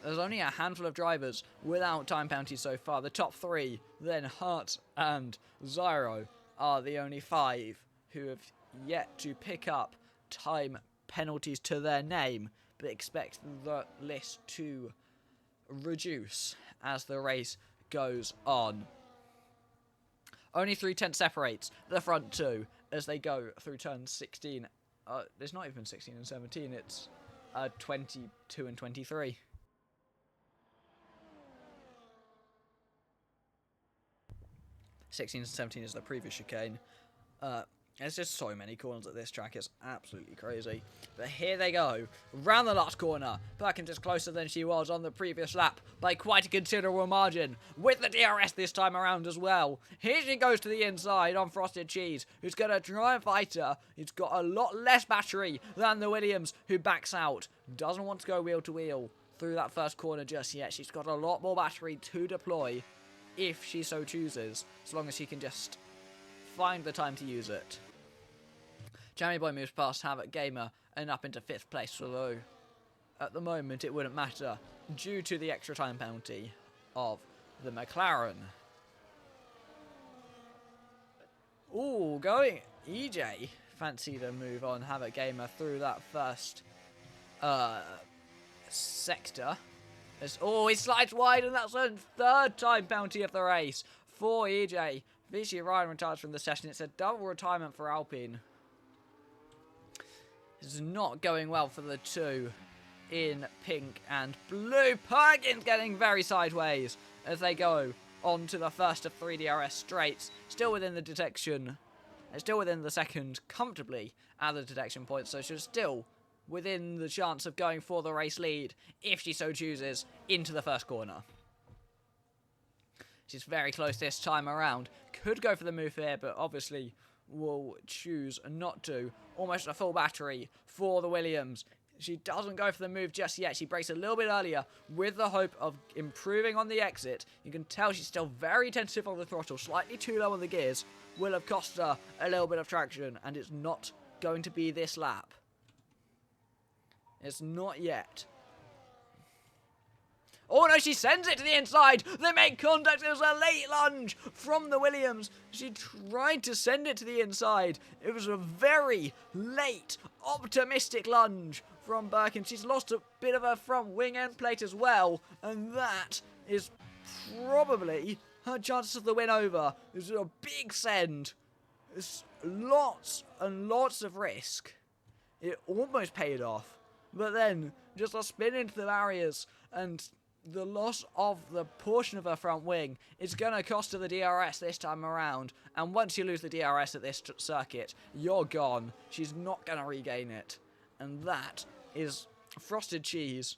There's only a handful of drivers without time penalties so far. The top 3, then Hart and Zyro, are the only 5 who have yet to pick up time penalties to their name, but expect the list to reduce as the race goes on. Only 3/10 separates the front 2 as they go through turns 16. There's not even 16 and 17, it's 22 and 23. '16 and 17 is the previous chicane. There's just so many corners at this track, it's absolutely crazy. But here they go, round the last corner. Perkins is closer than she was on the previous lap by quite a considerable margin, with the DRS this time around as well. Here she goes to the inside on Frosted Cheese, who's going to try and fight her. He's got a lot less battery than the Williams, who backs out. Doesn't want to go wheel to wheel through that first corner just yet. She's got a lot more battery to deploy if she so chooses, as long as she can just find the time to use it. Jammy Boy moves past Havoc Gamer and up into 5th place, although at the moment it wouldn't matter due to the extra time penalty of the McLaren. Ooh, going EJ fancy to move on Havoc Gamer through that first sector. He slides wide, and that's a 3rd time penalty of the race for EJ. Vichy Ryan retires from the session. It's a double retirement for Alpine. It's not going well for the 2 in pink and blue. Perkins getting very sideways as they go on to the first of 3 DRS straights. Still within the detection. Still within the second comfortably at the detection point, so she's still within the chance of going for the race lead, if she so chooses, into the first corner. She's very close this time around. Could go for the move here, but obviously will choose not to. Almost a full battery for the Williams. She doesn't go for the move just yet. She brakes a little bit earlier with the hope of improving on the exit. You can tell she's still very tentative on the throttle, slightly too low on the gears. Will have cost her a little bit of traction, and it's not going to be this lap. It's not yet. Oh no, she sends it to the inside. They make contact. It was a late lunge from the Williams. She tried to send it to the inside. It was a very late, optimistic lunge from Birkin. She's lost a bit of her front wing end plate as well. And that is probably her chances of the win over. It's a big send. It's lots and lots of risk. It almost paid off. But then, just a spin into the barriers, and the loss of the portion of her front wing is going to cost her the DRS this time around. And once you lose the DRS at this circuit, you're gone. She's not going to regain it. And that is Frosted Cheese,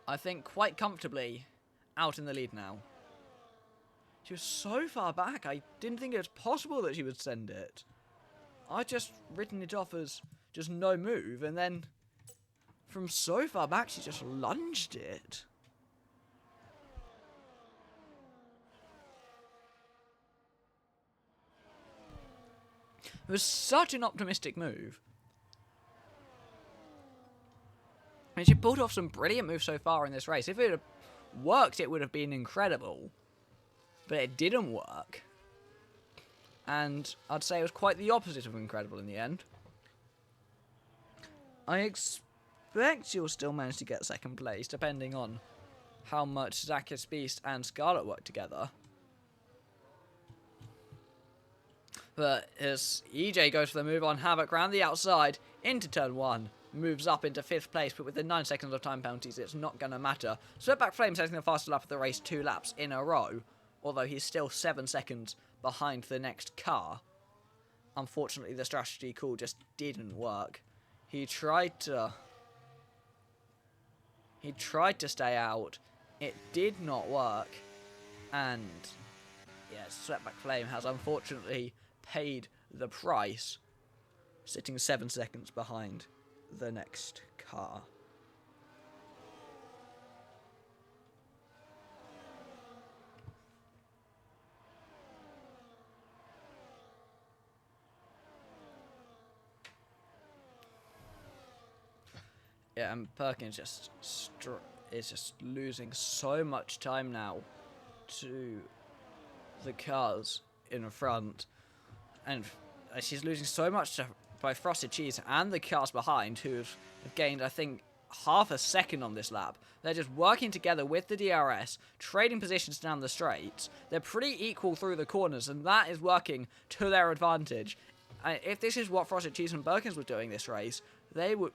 I think, quite comfortably out in the lead now. She was so far back, I didn't think it was possible that she would send it. I just written it off as just no move, and then from so far back she just lunged it. It was such an optimistic move. And she pulled off some brilliant moves so far in this race. If it had worked, it would have been incredible. But it didn't work. And I'd say it was quite the opposite of incredible in the end. I expect she'll still manage to get second place, depending on how much Zacchaeus Beast and Scarlett work together. But as EJ goes for the move on Havoc round the outside into turn 1, moves up into 5th place, but with the 9 seconds of time penalties, it's not going to matter. Sweatback Flame taking the fastest lap of the race 2 laps in a row, although he's still 7 seconds behind the next car. Unfortunately, the strategy call just didn't work. He tried to stay out. It did not work. And yes, Sweatback Flame has unfortunately paid the price, sitting 7 seconds behind the next car. Yeah, and Perkins is just losing so much time now to the cars in front, and she's losing so much to both Frosted Cheese and the cars behind, who have gained, I think, half a second on this lap. They're just working together with the DRS, trading positions down the straights. They're pretty equal through the corners, and that is working to their advantage. If this is what Frosted Cheese and Perkins were doing this race, they would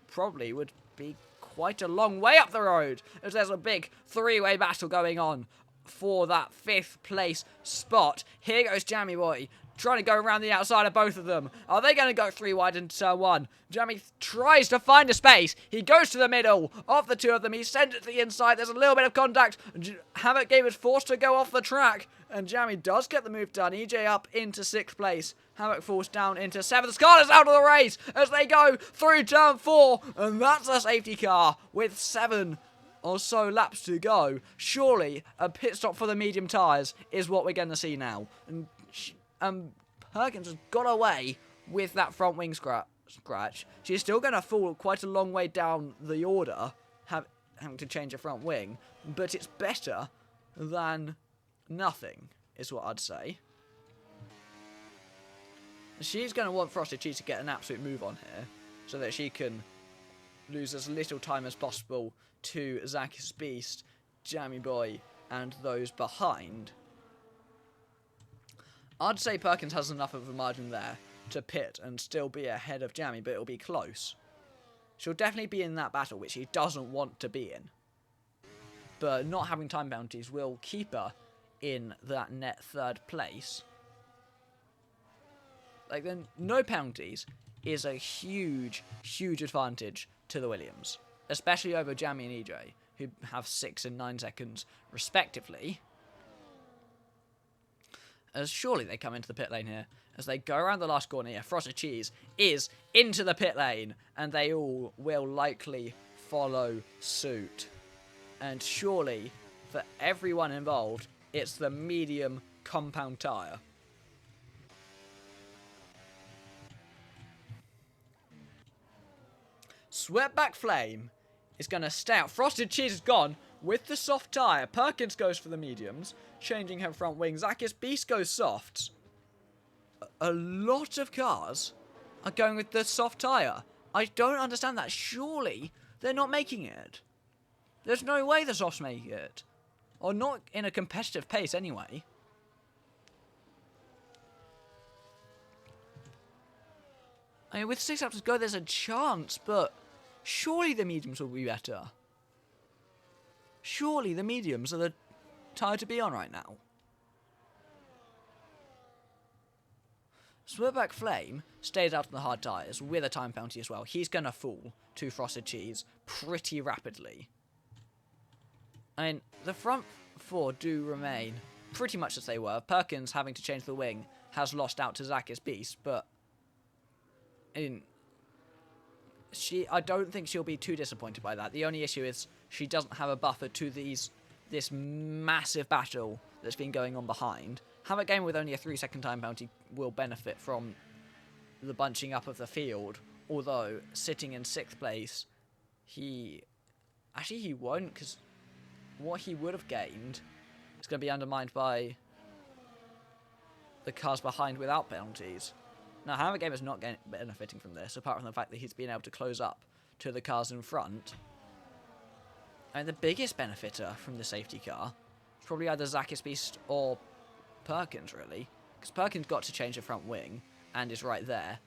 be quite a long way up the road, as there's a big three-way battle going on for that 5th place spot. Here goes Jammy Boy, trying to go around the outside of both of them. Are they going to go 3 wide into turn 1? Jammy tries to find a space. He goes to the middle of the two of them. He sends it to the inside. There's a little bit of contact. Havoc Game is forced to go off the track, and Jammy does get the move done. EJ up into 6th place. Havoc falls down into 7th. Scarlett's out of the race as they go through turn 4, and that's a safety car with 7 or so laps to go. Surely a pit stop for the medium tyres is what we're going to see now. And Perkins has got away with that front wing scratch. She's still going to fall quite a long way down the order, having to change her front wing, but it's better than nothing, is what I'd say. She's going to want Frosted Cheese to get an absolute move on here, so that she can lose as little time as possible to Zacchus Beast, Jammy Boy, and those behind. I'd say Perkins has enough of a margin there to pit and still be ahead of Jammy, but it'll be close. She'll definitely be in that battle, which she doesn't want to be in. But not having time bounties will keep her in that net 3rd place. Like, then no penalties is a huge, huge advantage to the Williams, especially over Jammy and EJ, who have 6 and 9 seconds respectively. As surely they come into the pit lane here, as they go around the last corner here. Frosted Cheese is into the pit lane, and they all will likely follow suit. And surely, for everyone involved, it's the medium compound tyre. Sweatback Flame is going to stay out. Frosted Cheese is gone with the soft tyre. Perkins goes for the mediums, changing her front wing. Zacchus Beast goes softs. A lot of cars are going with the soft tyre. I don't understand that. Surely they're not making it. There's no way the softs make it. Or not in a competitive pace anyway. I mean, with 6 laps to go, there's a chance, but surely the mediums will be better. Surely the mediums are the tyre to be on right now. Sweatback Flame stays out on the hard tyres with a time penalty as well. He's going to fall to Frosted Cheese pretty rapidly. I mean, the front 4 do remain pretty much as they were. Perkins, having to change the wing, has lost out to Zacchus Beast, but I don't think she'll be too disappointed by that. The only issue is she doesn't have a buffer to this massive battle that's been going on behind. Havoc Game with only a 3-second time penalty will benefit from the bunching up of the field, although sitting in 6th place, he won't, because what he would have gained is going to be undermined by the cars behind without penalties. Now, Havoc Game is not benefiting from this, apart from the fact that he's been able to close up to the cars in front. And the biggest benefiter from the safety car is probably either Zacchus Beast or Perkins, really. Because Perkins got to change the front wing, and is right there,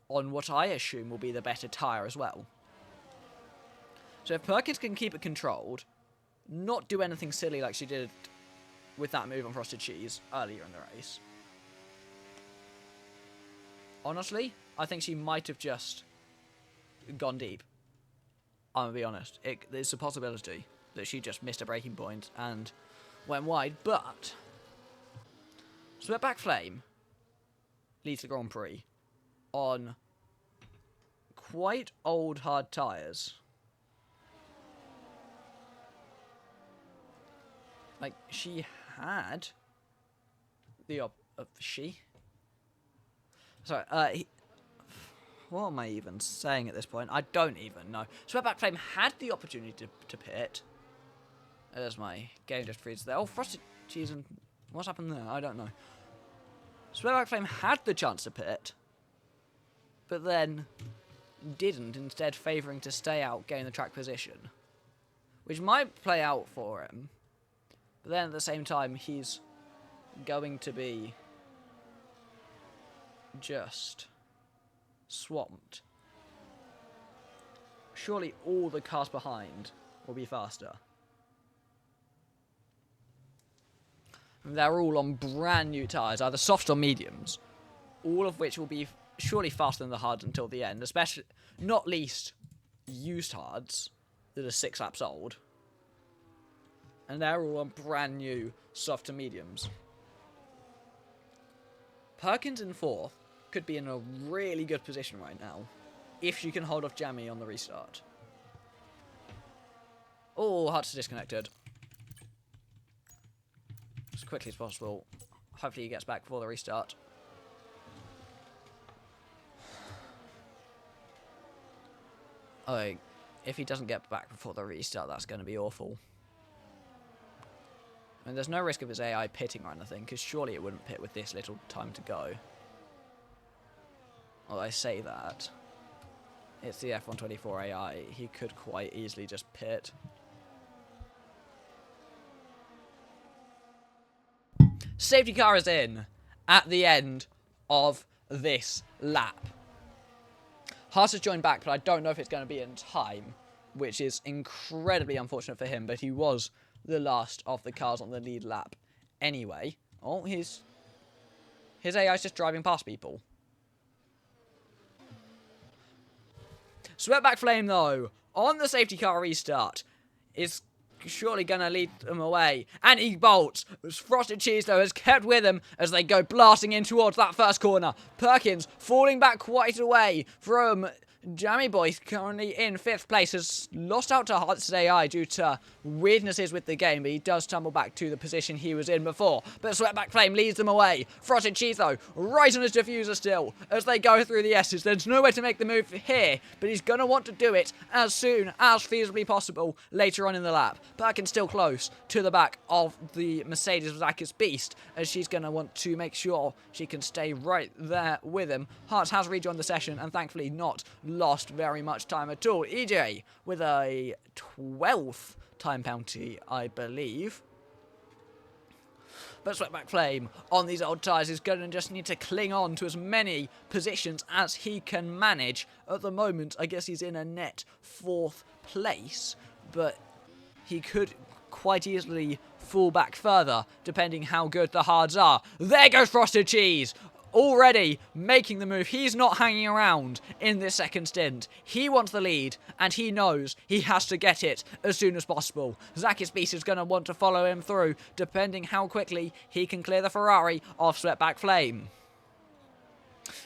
on what I assume will be the better tyre as well. So if Perkins can keep it controlled, not do anything silly like she did with that move on Frosted Cheese earlier in the race. Honestly, I think she might have just gone deep. I'm going to be honest. There's a possibility that she just missed a braking point and went wide, but Sweatback Flame leads the Grand Prix on quite old hard tyres. Like, she had the Sorry, What am I even saying at this point? I don't even know. Sweatback Flame had the opportunity to pit. There's my game just freeze there. Oh, Frosted Cheese and... What's happened there? I don't know. Sweatback Flame had the chance to pit, but then didn't, instead favouring to stay out, gain the track position. Which might play out for him, but then at the same time, he's going to be just swamped. Surely all the cars behind will be faster. They're all on brand new tyres, either soft or mediums, all of which will be surely faster than the hards until the end, especially, not least, used hards that are 6 laps old. And they're all on brand new soft to mediums. Perkins in 4th could be in a really good position right now, if she can hold off Jamie on the restart. Oh, hearts are disconnected. As quickly as possible. Hopefully he gets back before the restart. Oh, if he doesn't get back before the restart, that's going to be awful. I mean, there's no risk of his AI pitting or anything, because surely it wouldn't pit with this little time to go. Well, I say that. It's the F124 AI. He could quite easily just pit. Safety car is in at the end of this lap. Haas has joined back, but I don't know if it's going to be in time, which is incredibly unfortunate for him, but he was the last of the cars on the lead lap anyway. Oh, his AI is just driving past people. Sweatback Flame, though, on the safety car restart, is surely going to lead them away. And he bolts. Frosted Cheese, though, has kept with him as they go blasting in towards that first corner. Perkins falling back quite away from Jammy Boy, currently in 5th place, has lost out to Hearts AI due to weirdnesses with the game, but he does tumble back to the position he was in before. But Sweatback Flame leads them away. Frosted Cheese, though, right on his diffuser still as they go through the S's. There's nowhere to make the move here, but he's going to want to do it as soon as feasibly possible later on in the lap. Perkins still close to the back of the Mercedes Zakis Beast, as she's going to want to make sure she can stay right there with him. Hearts has rejoined the session and thankfully not lost very much time at all. EJ with a 12th time penalty, I believe. But Sweatback Flame on these old tyres is going to just need to cling on to as many positions as he can manage. At the moment, I guess he's in a net 4th place, but he could quite easily fall back further depending how good the hards are. There goes Frosted Cheese! Already making the move. He's not hanging around in this second stint. He wants the lead, and he knows he has to get it as soon as possible. Zakis Beast is going to want to follow him through, depending how quickly he can clear the Ferrari off Sweatback Flame.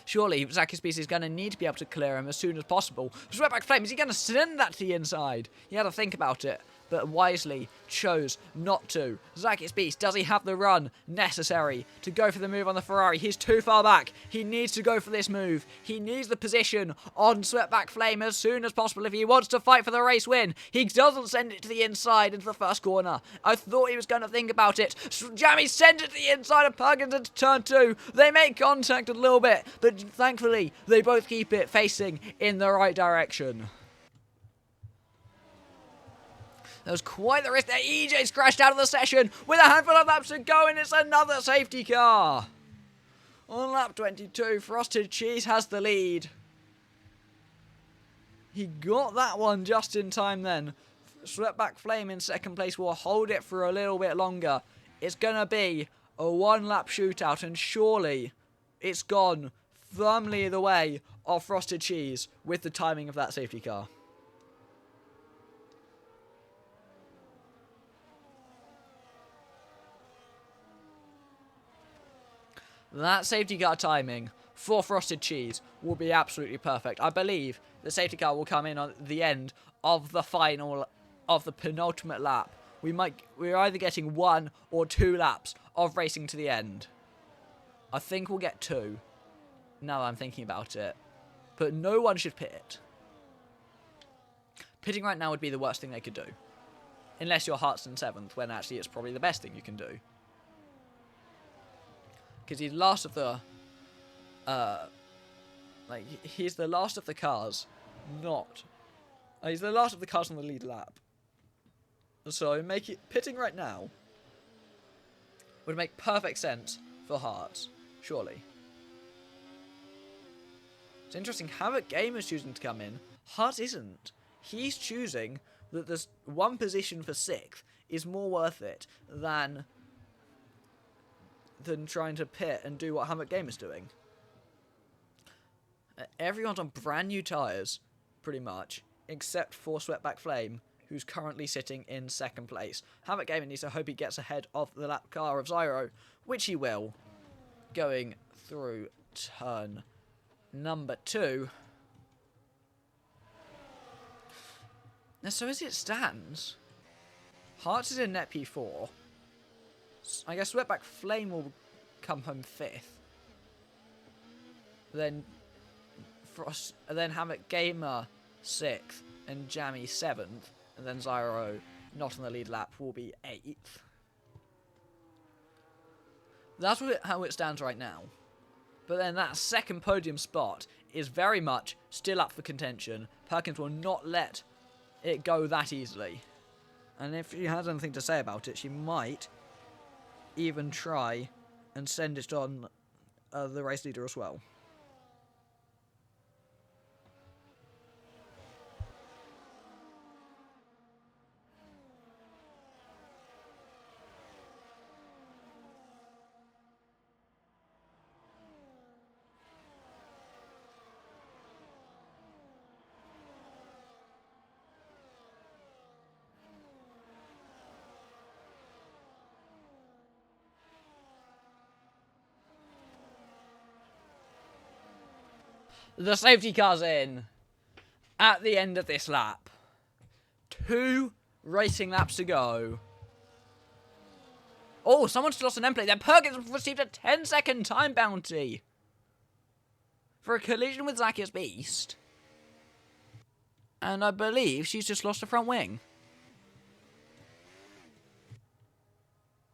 Surely, Zakis Beast is going to need to be able to clear him as soon as possible. Sweatback Flame, is he going to send that to the inside? He had to think about it, but wisely chose not to. Zakis Beast, does he have the run necessary to go for the move on the Ferrari? He's too far back. He needs to go for this move. He needs the position on Sweatback Flame as soon as possible if he wants to fight for the race win. He doesn't send it to the inside into the first corner. I thought he was going to think about it. Jammy sends it to the inside of Perkins into turn 2. They make contact a little bit, but thankfully they both keep it facing in the right direction. There was quite the risk there. EJ's crashed out of the session with a handful of laps to go, and it's another safety car. On lap 22, Frosted Cheese has the lead. He got that one just in time then. Sweatback Flame in second place will hold it for a little bit longer. It's going to be a 1-lap shootout, and surely it's gone firmly the way of Frosted Cheese with the timing of that safety car. That safety car timing for Frosted Cheese will be absolutely perfect. I believe the safety car will come in on the end of the final, of the penultimate lap. We're either getting 1 or 2 laps of racing to the end. I think we'll get 2. Now that I'm thinking about it. but no one should pit. Pitting right now would be the worst thing they could do. Unless you're Hearts in 7th, when actually it's probably the best thing you can do. Because he's last of the... he's the last of the cars, not... he's the last of the cars on the lead lap. So, pitting right now would make perfect sense for Hearts, surely. It's interesting, Havoc Gamer's choosing to come in. Hearts isn't. He's choosing that there's one position for 6th is more worth it than trying to pit and do what Havoc Gamer's doing. Everyone's on brand new tyres, pretty much, except for Sweatback Flame, who's currently sitting in 2nd place. Havoc Gamer needs to hope he gets ahead of the lap car of Zyro, which he will, going through turn number 2. Now, so as it stands, Hearts is in net P4. I guess Sweatback Flame will come home 5th. Then Havoc Gamer 6th, and Jammy 7th, and then Zyro, not on the lead lap, will be 8th. That's how it stands right now. But then that second podium spot is very much still up for contention. Perkins will not let it go that easily. And if she has anything to say about it, she might even try and send it on the race leader as well. The safety car's in at the end of this lap. 2 racing laps to go. Oh, someone's lost an end plate. Then Perkins received a 10-second time bounty for a collision with Zacchaeus Beast. And I believe she's just lost a front wing.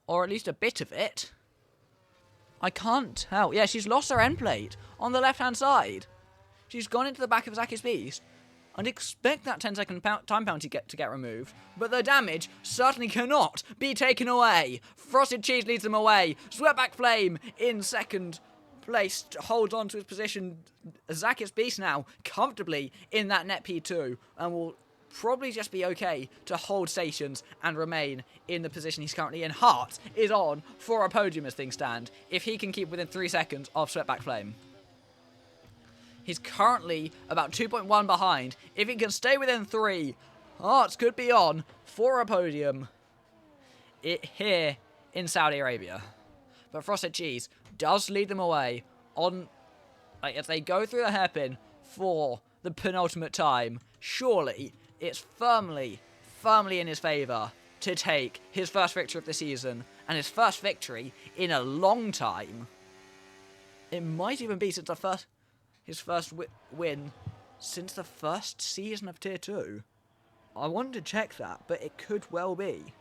Or at least a bit of it. I can't tell. Yeah, she's lost her end plate on the left-hand side. She's gone into the back of Zacchaeus Beast. I'd expect that 10-second time bounty to get removed, but the damage certainly cannot be taken away. Frosted Cheese leads them away. Sweatback Flame in 2nd place holds on to his position. Zacchaeus Beast now comfortably in that net P2 and will probably just be okay to hold stations and remain in the position he's currently in. Hearts is on for a podium as things stand if he can keep within 3 seconds of Sweatback Flame. He's currently about 2.1 behind. If he can stay within 3, Hearts could be on for a podium here in Saudi Arabia. But Frosted Cheese does lead them away on, as they go through the hairpin for the penultimate time. Surely it's firmly in his favour to take his first victory of the season and his first victory in a long time. It might even be since his first win since the first season of Tier 2. I wanted to check that, but it could well be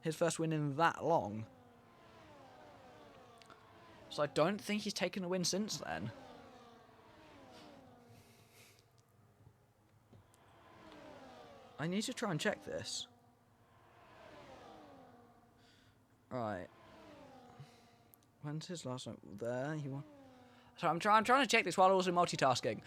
his first win in that long. So I don't think he's taken a win since then. I need to try and check this. Right. When's his last one? There, he won. So I'm trying to check this while also multitasking.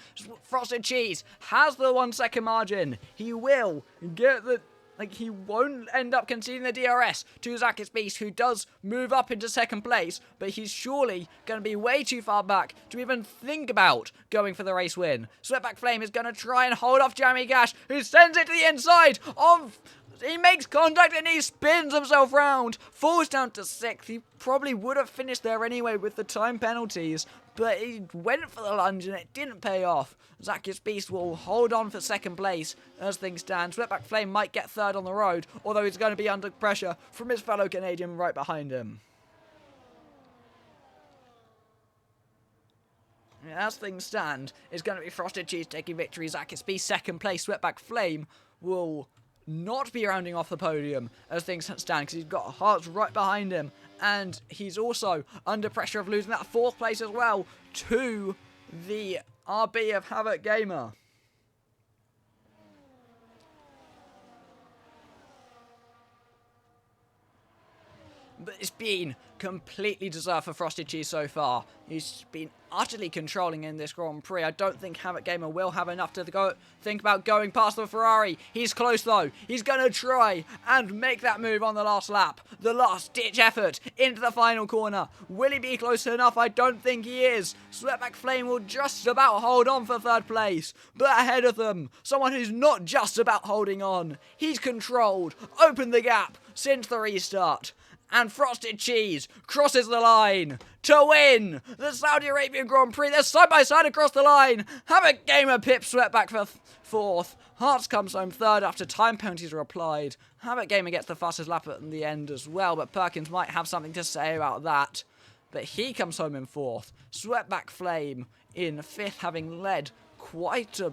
Frosted Cheese has the 1 second margin. He will get the... he won't end up conceding the DRS to Zacchaeus Beast, who does move up into 2nd place, but he's surely going to be way too far back to even think about going for the race win. Sweatback Flame is going to try and hold off Jamie Gash, who sends it to the inside of... He makes contact and he spins himself round, falls down to 6th. He probably would have finished there anyway with the time penalties, but he went for the lunge and it didn't pay off. Zacchaeus Beast will hold on for 2nd place as things stand. Sweatback Flame might get 3rd on the road, although he's going to be under pressure from his fellow Canadian right behind him. As things stand, it's going to be Frosted Cheese taking victory. Zakis B second place. Sweatback Flame will not be rounding off the podium as things stand because he's got Hearts right behind him. And he's also under pressure of losing that fourth place as well to the RB of Havoc Gamer. But it's been completely deserved for Frosted Cheese so far. He's been utterly controlling in this Grand Prix. I don't think Havoc Gamer will have enough to think about going past the Ferrari. He's close though. He's going to try and make that move on the last lap. The last ditch effort into the final corner. Will he be close enough? I don't think he is. Sweatback Flame will just about hold on for third place. But ahead of them, someone who's not just about holding on. He's controlled, opened the gap since the restart. And Frosted Cheese crosses the line to win the Saudi Arabian Grand Prix. They're side by side across the line. Havoc Gamer pips Sweatback for fourth. Hearts comes home third after time penalties are applied. Havoc Gamer gets the fastest lap at the end as well, but Perkins might have something to say about that. But he comes home in fourth. Sweatback Flame in fifth, having led quite a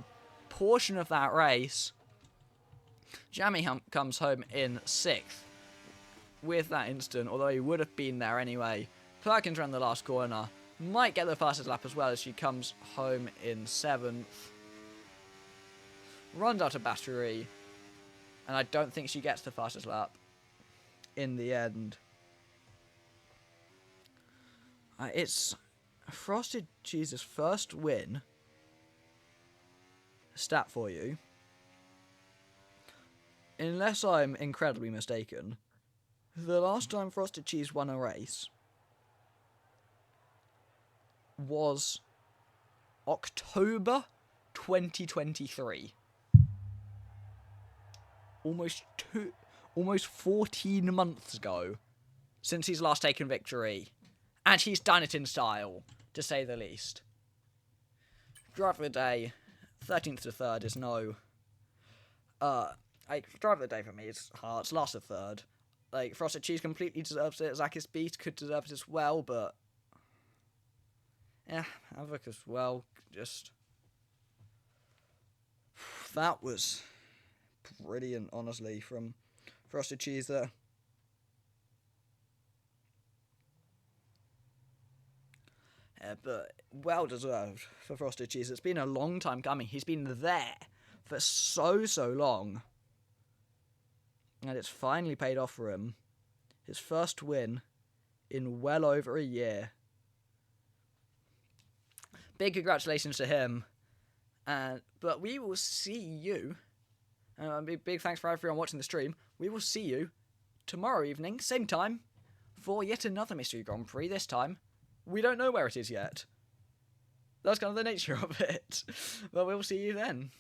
portion of that race. Jammy comes home in sixth. With that instant, although he would have been there anyway. Perkins ran the last corner. Might get the fastest lap as well as she comes home in seventh. Runs out of battery. And I don't think she gets the fastest lap in the end. It's Frosted Cheese's first win. Stat for you. Unless I'm incredibly mistaken, the last time Frosted Cheese won a race was October 2023. Almost 14 months ago since he's last taken victory. And he's done it in style, to say the least. Driver of the day, 13th to 3rd is no. Driver of the day for me is Hearts, last to 3rd. Like, Frosted Cheese completely deserves it. Zakis Beat could deserve it as well, but yeah, Havoc as well. Just that was brilliant, honestly, from Frosted Cheese there. Yeah, but well deserved for Frosted Cheese. It's been a long time coming. He's been there for so long. And it's finally paid off for him. His first win in well over a year. Big congratulations to him. But we will see you. Big thanks for everyone watching the stream. We will see you tomorrow evening, same time, for yet another Mystery Grand Prix. This time, we don't know where it is yet. That's kind of the nature of it. But we'll see you then.